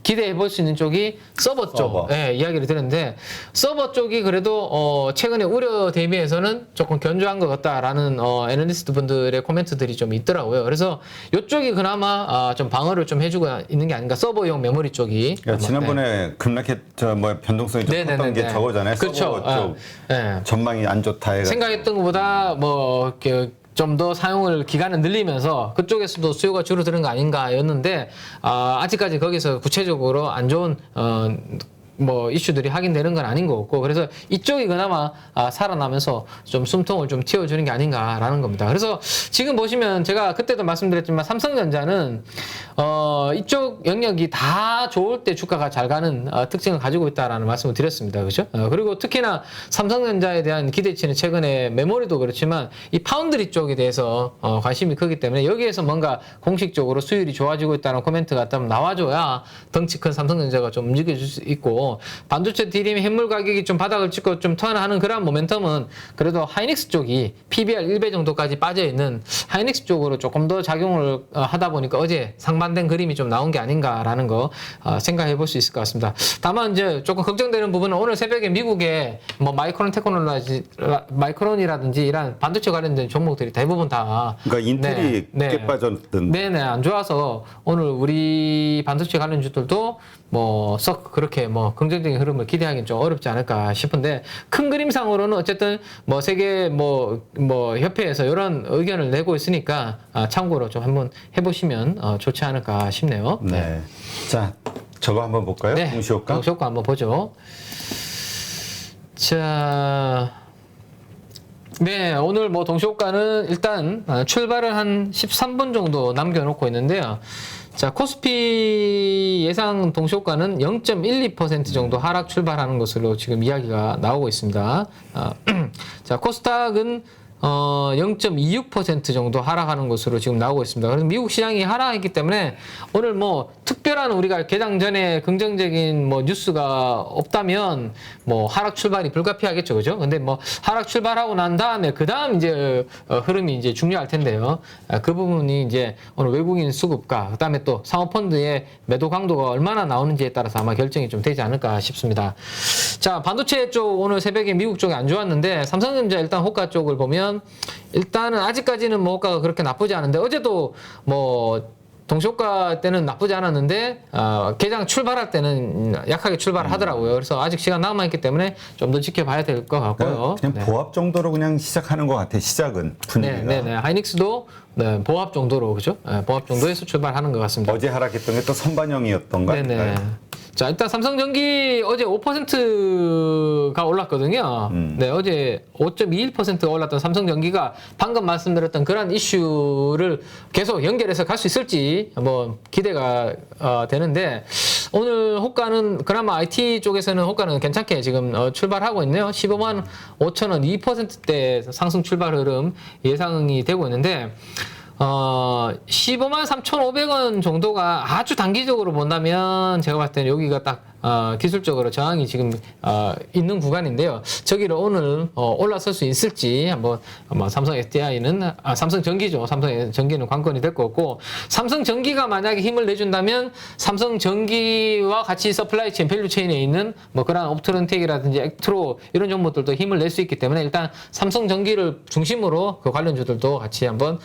기대해 볼 수 있는 쪽이 서버 쪽 이야기를 드렸는데 서버 쪽이 그래도 최근에 우려 대비해서는 조금 견조한 것 같다라는 애널리스트 분들의 코멘트들이 좀 있더라고요. 그래서 이쪽이 그나마 좀 방어를 좀 해주고 있는 게 아닌가 서버용 메모리 쪽이. 그러니까 지난번에 급락했 변동성이 좀 컸던 게 저거잖아요. 그렇죠. 서버 쪽 전망이 안 좋다 해가지고. 생각했던 것보다 뭐 좀 더 사용을 기간을 늘리면서 그쪽에서도 수요가 줄어드는 거 아닌가였는데 아직까지 거기서 구체적으로 안 좋은 뭐 이슈들이 확인되는 건 아닌 것 같고 그래서 이쪽이 그나마 살아나면서 좀 숨통을 좀 틔워주는 게 아닌가라는 겁니다. 그래서 지금 보시면 제가 그때도 말씀드렸지만 삼성전자는 이쪽 영역이 다 좋을 때 주가가 잘 가는 특징을 가지고 있다라는 말씀을 드렸습니다. 그렇죠? 그리고 특히나 삼성전자에 대한 기대치는 최근에 메모리도 그렇지만 이 파운드리 쪽에 대해서 관심이 크기 때문에 여기에서 뭔가 공식적으로 수율이 좋아지고 있다는 코멘트가 좀 나와줘야 덩치 큰 삼성전자가 좀 움직여줄 수 있고 반도체 디램 현물 가격이 좀 바닥을 찍고 좀 턴하는 그런 모멘텀은 그래도 하이닉스 쪽이 PBR 1배 정도까지 빠져있는 하이닉스 쪽으로 조금 더 작용을 하다 보니까 어제 상반된 그림이 좀 나온 게 아닌가라는 거 생각해 볼 수 있을 것 같습니다. 다만 이제 조금 걱정되는 부분은 오늘 새벽에 미국의 뭐 마이크론이라든지 이런 반도체 관련된 종목들이 대부분 다 그러니까 인텔이 꽤 빠졌던. 네네 안 좋아서 오늘 우리 반도체 관련주들도 뭐 썩 그렇게 뭐 긍정적인 흐름을 기대하기는 좀 어렵지 않을까 싶은데 큰 그림상으로는 어쨌든 뭐 세계 뭐 협회에서 이런 의견을 내고 있으니까 참고로 좀 한번 해보시면 좋지 않을까 싶네요. 네. 자, 저거 한번 볼까요? 네. 동시효과. 동시효과 한번 보죠. 자. 네, 오늘 뭐 동시효과는 일단 출발을 한 13분 정도 남겨놓고 있는데요. 자, 코스피 예상 동시효과는 0.12% 정도 하락 출발하는 것으로 지금 이야기가 나오고 있습니다. 자, 코스닥은 0.26% 정도 하락하는 것으로 지금 나오고 있습니다. 그래서 미국 시장이 하락했기 때문에 오늘 뭐 특별한 우리가 개장 전에 긍정적인 뭐 뉴스가 없다면 뭐 하락 출발이 불가피하겠죠, 그죠? 근데 뭐 하락 출발하고 난 다음에 그 다음 이제 흐름이 이제 중요할 텐데요. 그 부분이 이제 오늘 외국인 수급과 그 다음에 또 상호펀드의 매도 강도가 얼마나 나오는지에 따라서 아마 결정이 좀 되지 않을까 싶습니다. 자, 반도체 쪽 오늘 새벽에 미국 쪽이 안 좋았는데 삼성전자 일단 호가 쪽을 보면 일단은 아직까지는 뭐 호가가 그렇게 나쁘지 않은데 어제도 뭐 동시효과 때는 나쁘지 않았는데 개장 출발할 때는 약하게 출발하더라고요. 그래서 아직 시간 남아있기 때문에 좀 더 지켜봐야 될 것 같고요. 그냥 네. 보합 정도로 그냥 시작하는 것 같아. 시작은 분위기가. 네. 하이닉스도 네, 보합 정도로 그죠? 네, 보합 정도에서 출발하는 것 같습니다. 어제 하락했던 게 또 선반영이었던가? 네네. 자, 일단 삼성전기 어제 5%가 올랐거든요. 네, 어제 5.21%가 올랐던 삼성전기가 방금 말씀드렸던 그런 이슈를 계속 연결해서 갈 수 있을지 한번 기대가 되는데 오늘 호가는 그나마 IT 쪽에서는 호가는 괜찮게 지금 출발하고 있네요. 15만 5천 원 2%대 상승 출발 흐름 예상이 되고 있는데 15만 3,500원 정도가 아주 단기적으로 본다면 제가 봤을 때는 여기가 딱 기술적으로 저항이 지금 있는 구간인데요. 저기를 오늘 올라설 수 있을지 한번 삼성 SDI는 삼성전기죠. 삼성전기는 관건이 될 것 같고 삼성전기가 만약에 힘을 내준다면 삼성전기와 같이 서플라이 체인, 밸류 체인에 있는 뭐 그런 옵트론텍이라든지 액트로 이런 종목들도 힘을 낼 수 있기 때문에 일단 삼성전기를 중심으로 그 관련주들도 같이 한번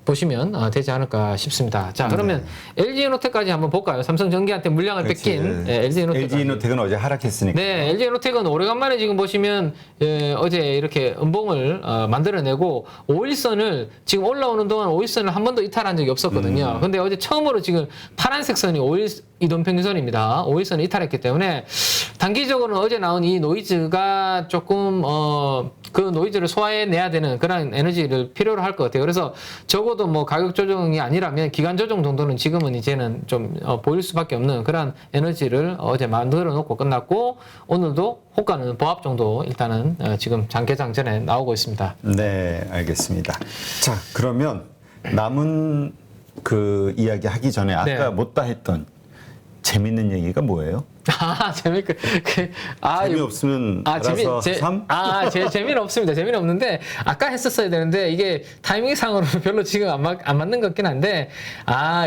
보시면 되지 않을까 싶습니다. 자, 그러면 LG에너텍까지 한번 볼까요? 삼성전기한테 물량을 뺏긴 LG에너텍. LG에너텍은 어제 하락했으니까. 네, LG에너텍은 오래간만에 지금 보시면 어제 이렇게 음봉을 만들어내고 5일선을 지금 올라오는 동안 5일선을 한 번도 이탈한 적이 없었거든요. 근데 어제 처음으로 지금 파란색 선이 5일 이동평균선입니다. 5일선을 이탈했기 때문에 단기적으로는 어제 나온 이 노이즈가 조금 그 노이즈를 소화해내야 되는 그런 에너지를 필요로 할 것 같아요. 그래서 적어도 뭐 가격 조정이 아니라면 기간 조정 정도는 지금은 이제는 좀 보일 수밖에 없는 그런 에너지를 어제 만들어 놓고 끝났고 오늘도 호가는 보합 정도 일단은 지금 장개장 전에 나오고 있습니다. 네, 알겠습니다. 자, 그러면 남은 그 이야기 하기 전에 아까 네. 못다 했던 재밌는 얘기가 뭐예요? 재미없으면 알아서 삼? 재미는 없습니다. 재미는 없는데 아까 했었어야 되는데 이게 타이밍상으로 별로 지금 안 맞는 것 같긴 한데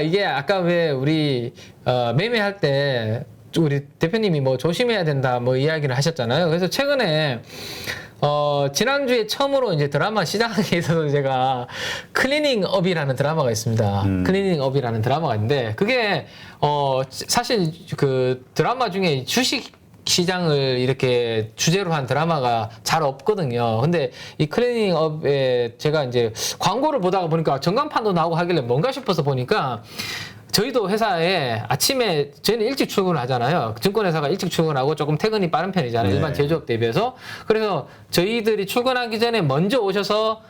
이게 아까 왜 우리 매매할 때 우리 대표님이 뭐 조심해야 된다 뭐 이야기를 하셨잖아요. 그래서 최근에 지난주에 처음으로 이제 드라마 시작하기 위해서 제가 클리닝 업이라는 드라마가 있습니다. 클리닝 업이라는 드라마가 있는데 그게 사실 그 드라마 중에 주식 시장을 이렇게 주제로 한 드라마가 잘 없거든요. 근데 이 클리닝 업에 제가 이제 광고를 보다가 보니까 전광판도 나오고 하길래 뭔가 싶어서 보니까 저희도 회사에 아침에 저희는 일찍 출근을 하잖아요. 증권회사가 일찍 출근하고 조금 퇴근이 빠른 편이잖아요. 네. 일반 제조업 대비해서. 그래서 저희들이 출근하기 전에 먼저 오셔서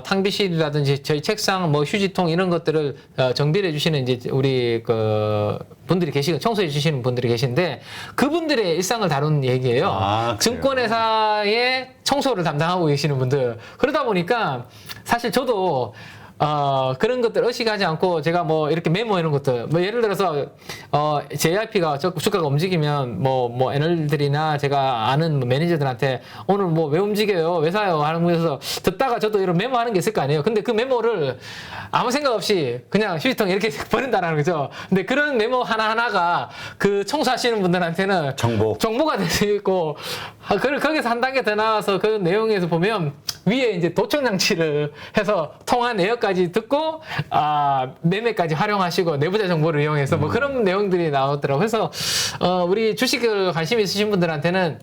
탕비실이라든지 저희 책상, 뭐 휴지통 이런 것들을 정비를 해주시는 이제 우리 그 분들이 계시고 청소해 주시는 분들이 계신데 그분들의 일상을 다룬 얘기예요. 그래요? 증권회사의 청소를 담당하고 계시는 분들. 그러다 보니까 사실 저도 그런 것들 의식하지 않고 제가 뭐 이렇게 메모 이런 것들 뭐 예를 들어서 JYP가 주가가 움직이면 뭐 애널들이나 제가 아는 매니저들한테 오늘 뭐 왜 움직여요 왜 사요 하는 거에서 듣다가 저도 이런 메모하는 게 있을 거 아니에요. 근데 그 메모를 아무 생각 없이 그냥 휴지통에 이렇게 버린다라는 거죠. 근데 그런 메모 하나하나가 그 청소하시는 분들한테는 정보가 될 수 있고 거기서 한 단계 더 나와서 그 내용에서 보면 위에 이제 도청 장치를 해서 통화 내역까지 듣고 매매까지 활용하시고 내부자 정보를 이용해서 뭐 그런 내용들이 나오더라고요. 그래서 우리 주식을 관심 있으신 분들한테는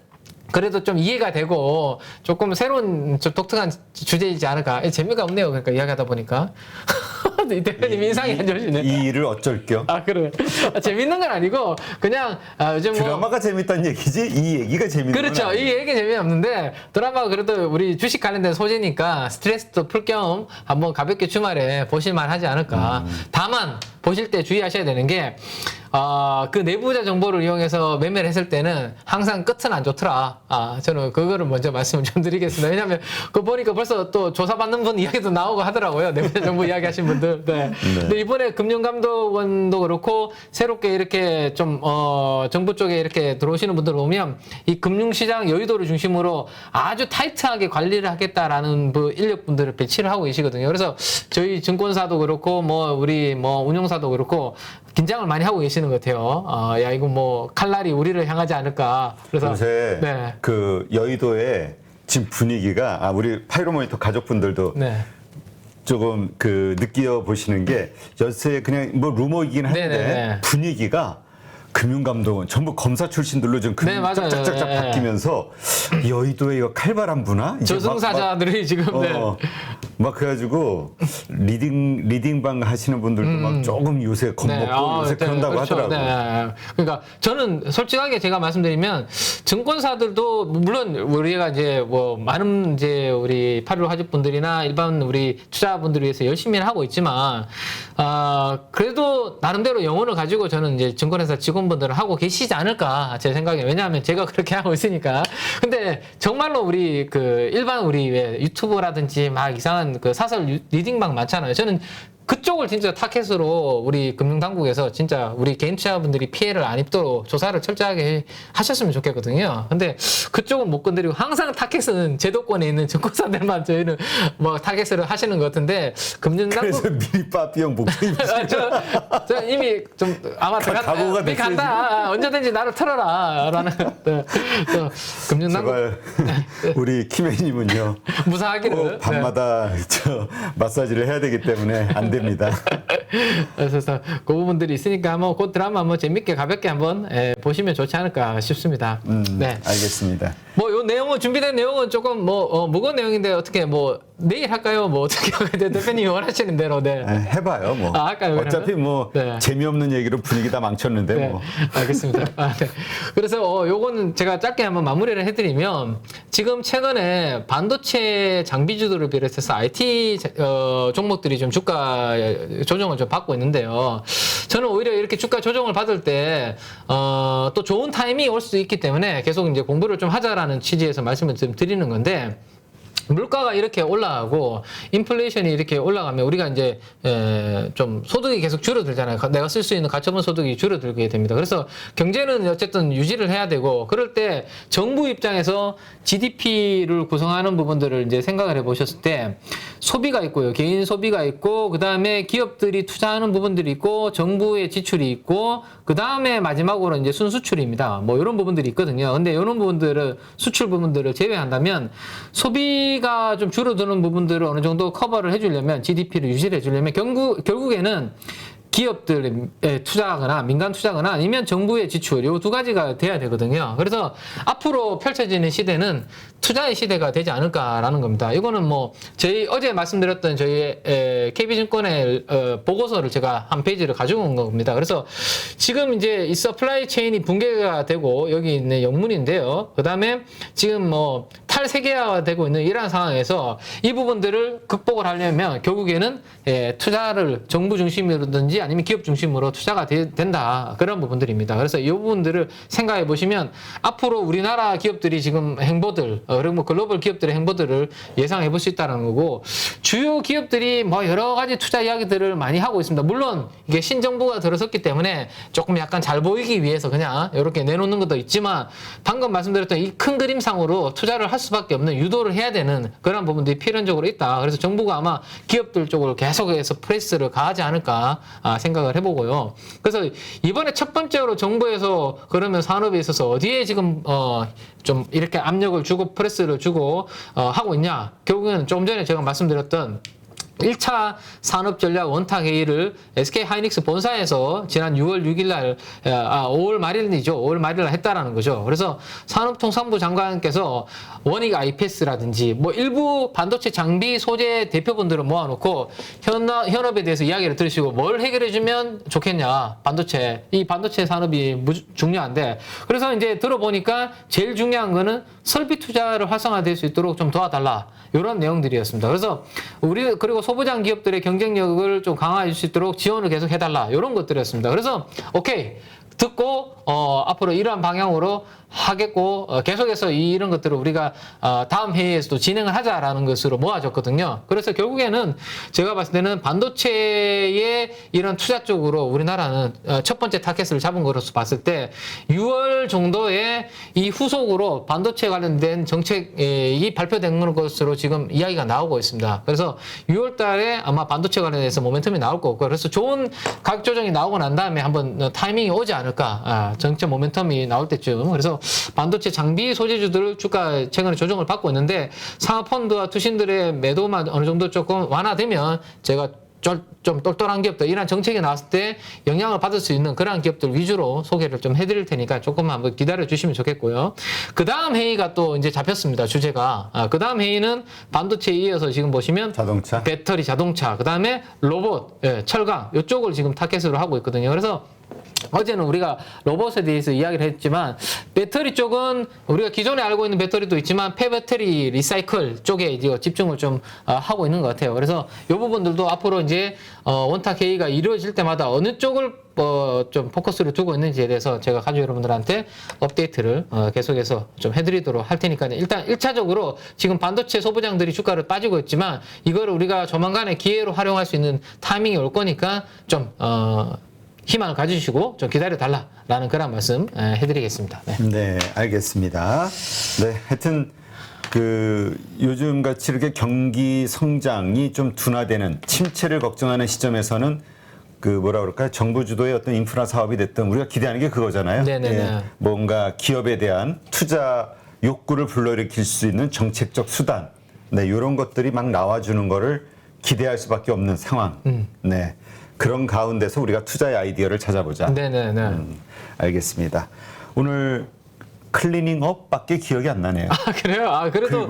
그래도 좀 이해가 되고 조금 새로운 좀 독특한 주제이지 않을까. 재미가 없네요. 그러니까 이야기하다 보니까. 이 대표님 인상이 안 좋으시네. 이 일을 어쩔 겸. 그래. 재밌는 건 아니고 그냥 요즘 뭐 드라마가 재밌다는 얘기지 이 얘기가 재밌는 그렇죠. 건 아니에요. 이 얘기 재미없는데 드라마가 그래도 우리 주식 관련된 소재니까 스트레스도 풀 겸 한번 가볍게 주말에 보실만 하지 않을까. 다만 보실 때 주의하셔야 되는 게 그 내부자 정보를 이용해서 매매를 했을 때는 항상 끝은 안 좋더라. 저는 그거를 먼저 말씀을 좀 드리겠습니다. 왜냐하면 그거 보니까 벌써 또 조사받는 분 이야기도 나오고 하더라고요. 내부자 정보 이야기하신 분들. 네. 근데 이번에 금융감독원도 그렇고 새롭게 이렇게 좀 정부 쪽에 이렇게 들어오시는 분들 보면 이 금융시장 여의도를 중심으로 아주 타이트하게 관리를 하겠다라는 인력분들을 배치를 하고 계시거든요. 그래서 저희 증권사도 그렇고 우리 운용사도 그렇고 긴장을 많이 하고 계시는 것 같아요. 야, 이거 뭐 칼날이 우리를 향하지 않을까. 그래서 요새 네. 그 여의도의 지금 분위기가 우리 파이로모니터 가족분들도 네. 조금 그 느껴 보시는 게 요새 그냥 뭐 루머이긴 한데 네네네. 분위기가 금융감독원 전부 검사 출신들로 좀 네, 맞아요. 쫙쫙쫙 네. 바뀌면서 여의도에 이거 칼바람 부나? 이제 저승사자들이 지금 막 그래가지고 리딩방 하시는 분들도 막 조금 요새 겁먹고 요새 그런다고 그렇죠. 하더라고요. 네. 그러니까 저는 솔직하게 제가 말씀드리면 증권사들도 물론 우리가 이제 뭐 많은 이제 우리 8.15 가족분들이나 일반 우리 투자분들을 위해서 열심히 하고 있지만 그래도 나름대로 영혼을 가지고 저는 이제 증권회사 직원분들을 하고 계시지 않을까 제 생각에. 왜냐하면 제가 그렇게 하고 있으니까. 근데 정말로 우리 그 일반 우리 왜 유튜브라든지 막 이상한 그 사설 리딩방 많잖아요. 저는 그쪽을 진짜 타켓으로 우리 금융당국에서 진짜 우리 개인 투자분들이 피해를 안 입도록 조사를 철저하게 하셨으면 좋겠거든요. 근데 그쪽은 못 건드리고 항상 타켓은 제도권에 있는 증권사들만 저희는 뭐 타켓을 하시는 것 같은데 금융당국 그래서 미리 빠삐형 목소리 저 이미 좀 아마 각오가 미리 됐어요, 간다. 언제든지 나를 틀어라. 라는 금융당국 제발 우리 키메이님은요 무사하기를. 꼭 밤마다 저 마사지를 해야 되기 때문에 안 됩니다. 그래서 그 부분들이 있으니까 한번 그 드라마 한번 재밌게 가볍게 한번 보시면 좋지 않을까 싶습니다. 네. 알겠습니다. 뭐 요 내용은 준비된 내용은 조금 뭐 무거운 내용인데 어떻게 뭐 내일 할까요? 뭐 어떻게 할까요? 대표님이 원하시는 대로. 네. 해봐요 뭐. 할까요, 어차피 그러면? 뭐 네. 재미없는 얘기로 분위기 다 망쳤는데 네, 뭐. 알겠습니다. 네. 그래서 요거는 제가 짧게 한번 마무리를 해드리면 지금 최근에 반도체 장비주들을 비롯해서 IT 종목들이 좀 주가 조정을 좀 받고 있는데요. 저는 오히려 이렇게 주가 조정을 받을 때 또 좋은 타이밍이 올 수 있기 때문에 계속 이제 공부를 좀 하자라는 취지에서 말씀을 좀 드리는 건데. 물가가 이렇게 올라가고 인플레이션이 이렇게 올라가면 우리가 이제 좀 소득이 계속 줄어들잖아요. 내가 쓸 수 있는 가처분 소득이 줄어들게 됩니다. 그래서 경제는 어쨌든 유지를 해야 되고 그럴 때 정부 입장에서 GDP를 구성하는 부분들을 이제 생각을 해보셨을 때 소비가 있고요. 개인 소비가 있고 그다음에 기업들이 투자하는 부분들이 있고 정부의 지출이 있고 그다음에 마지막으로 이제 순수출입니다. 뭐 이런 부분들이 있거든요. 근데 이런 부분들을 수출 부분들을 제외한다면 소비가 좀 줄어드는 부분들을 어느 정도 커버를 해주려면 GDP를 유지를 해주려면 결국에는 기업들의 투자하거나 민간 투자거나 아니면 정부의 지출 이 두 가지가 돼야 되거든요. 그래서 앞으로 펼쳐지는 시대는 투자의 시대가 되지 않을까라는 겁니다. 이거는 뭐 저희 어제 말씀드렸던 저희 KB증권의 보고서를 제가 한 페이지를 가지고 온 겁니다. 그래서 지금 이제 이 서플라이 체인이 붕괴가 되고 여기 있는 영문인데요. 그다음에 지금 뭐 탈세계화되고 있는 이러한 상황에서 이 부분들을 극복을 하려면 결국에는 투자를 정부 중심이라든지 아니면 기업 중심으로 투자가 된다. 그런 부분들입니다. 그래서 이 부분들을 생각해 보시면 앞으로 우리나라 기업들이 지금 행보들 그리고 뭐 글로벌 기업들의 행보들을 예상해 볼 수 있다는 거고 주요 기업들이 뭐 여러 가지 투자 이야기들을 많이 하고 있습니다. 물론 이게 신정부가 들어섰기 때문에 조금 약간 잘 보이기 위해서 그냥 이렇게 내놓는 것도 있지만 방금 말씀드렸던 이 큰 그림상으로 투자를 할 수밖에 없는 유도를 해야 되는 그런 부분들이 필연적으로 있다. 그래서 정부가 아마 기업들 쪽으로 계속해서 프레스를 가하지 않을까 생각을 해보고요. 그래서 이번에 첫 번째로 정부에서 그러면 산업에 있어서 어디에 지금 좀 이렇게 압력을 주고 프레스를 주고 하고 있냐? 결국에는 조금 전에 제가 말씀드렸던 1차 산업전략 원탁회의를 SK하이닉스 본사에서 지난 6월 6일 날, 5월 말일이죠. 5월 말일 날 했다라는 거죠. 그래서 산업통상부 장관께서 원익 IPS라든지 뭐 일부 반도체 장비 소재 대표분들을 모아놓고 현업에 대해서 이야기를 들으시고 뭘 해결해주면 좋겠냐. 이 반도체 산업이 중요한데. 그래서 이제 들어보니까 제일 중요한 거는 설비 투자를 활성화될 수 있도록 좀 도와달라. 이런 내용들이었습니다. 그래서 그리고 소부장 기업들의 경쟁력을 좀 강화해 줄 수 있도록 지원을 계속 해달라. 이런 것들이었습니다. 그래서 오케이. 듣고 앞으로 이러한 방향으로 하겠고 계속해서 이런 것들을 우리가 다음 회의에서도 진행을 하자라는 것으로 모아졌거든요. 그래서 결국에는 제가 봤을 때는 반도체의 이런 투자 쪽으로 우리나라는 첫 번째 타겟을 잡은 것으로서 봤을 때 6월 정도에 이 후속으로 반도체 관련된 정책이 발표된 것으로 지금 이야기가 나오고 있습니다. 그래서 6월 달에 아마 반도체 관련해서 모멘텀이 나올 거고 그래서 좋은 가격 조정이 나오고 난 다음에 한번 타이밍이 오지 않을까. 정책 모멘텀이 나올 때쯤. 그래서 반도체 장비 소재주들 주가 최근에 조정을 받고 있는데 상하펀드와 투신들의 매도만 어느 정도 조금 완화되면 제가 좀 똘똘한 기업들, 이런 정책이 나왔을 때 영향을 받을 수 있는 그러한 기업들 위주로 소개를 좀 해드릴 테니까 조금만 한번 기다려 주시면 좋겠고요. 그 다음 회의가 또 이제 잡혔습니다, 주제가. 그 다음 회의는 반도체에 이어서 지금 보시면 자동차, 배터리 자동차, 그 다음에 로봇, 철강, 이쪽을 지금 타겟으로 하고 있거든요. 그래서 어제는 우리가 로봇에 대해서 이야기를 했지만 배터리 쪽은 우리가 기존에 알고 있는 배터리도 있지만 폐배터리 리사이클 쪽에 이제 집중을 좀 하고 있는 것 같아요. 그래서 이 부분들도 앞으로 이제 원탁 회의가 이루어질 때마다 어느 쪽을 좀 포커스를 두고 있는지에 대해서 제가 가족 여러분들한테 업데이트를 계속해서 좀 해드리도록 할 테니까요. 일단 1차적으로 지금 반도체 소부장들이 주가를 빠지고 있지만 이거를 우리가 조만간에 기회로 활용할 수 있는 타이밍이 올 거니까 좀 희망을 가지시고 좀 기다려달라라는 그런 말씀 해드리겠습니다. 네, 알겠습니다. 네, 하여튼 요즘 같이 이렇게 경기 성장이 좀 둔화되는 침체를 걱정하는 시점에서는 뭐라 그럴까요? 정부 주도의 어떤 인프라 사업이 됐든 우리가 기대하는 게 그거잖아요. 네네네. 예, 뭔가 기업에 대한 투자 욕구를 불러일으킬 수 있는 정책적 수단, 네, 이런 것들이 막 나와주는 거를 기대할 수밖에 없는 상황. 네. 그런 가운데서 우리가 투자의 아이디어를 찾아보자. 네네네. 알겠습니다. 오늘 클리닝업밖에 기억이 안 나네요. 그래요? 그래도.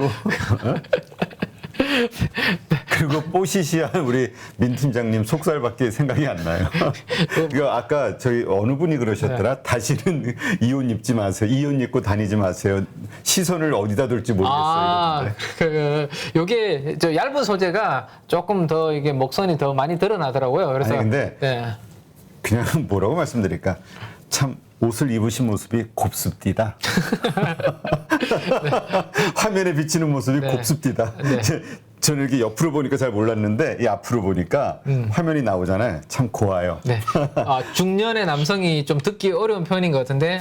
그리고 뽀시시한 우리 민 팀장님 속살밖에 생각이 안 나요. 이거 아까 저희 어느 분이 그러셨더라. 다시는 이 옷 입지 마세요. 이 옷 입고 다니지 마세요. 시선을 어디다 둘지 모르겠어요. 요게 저 얇은 소재가 조금 더 이게 목선이 더 많이 드러나더라고요. 그래서. 아니, 근데 네. 그냥 뭐라고 말씀드릴까? 참 옷을 입으신 모습이 곱습디다. 네. 화면에 비치는 모습이 네. 곱습디다. 네. 저는 이렇게 옆으로 보니까 잘 몰랐는데 이 앞으로 보니까 화면이 나오잖아요. 참 고와요. 네. 중년의 남성이 좀 듣기 어려운 표현인 것 같은데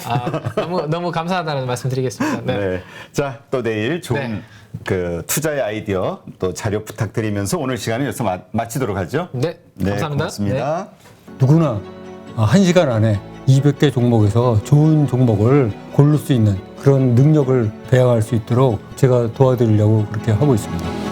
너무 감사하다는 말씀드리겠습니다. 네. 네. 자, 또 내일 좋은 네. 투자의 아이디어 또 자료 부탁드리면서 오늘 시간을 여기서 마치도록 하죠. 네. 네, 감사합니다. 고맙습니다. 누구나 1시간 안에 200개 종목에서 좋은 종목을 고를 수 있는 그런 능력을 배양할 수 있도록 제가 도와드리려고 그렇게 하고 있습니다.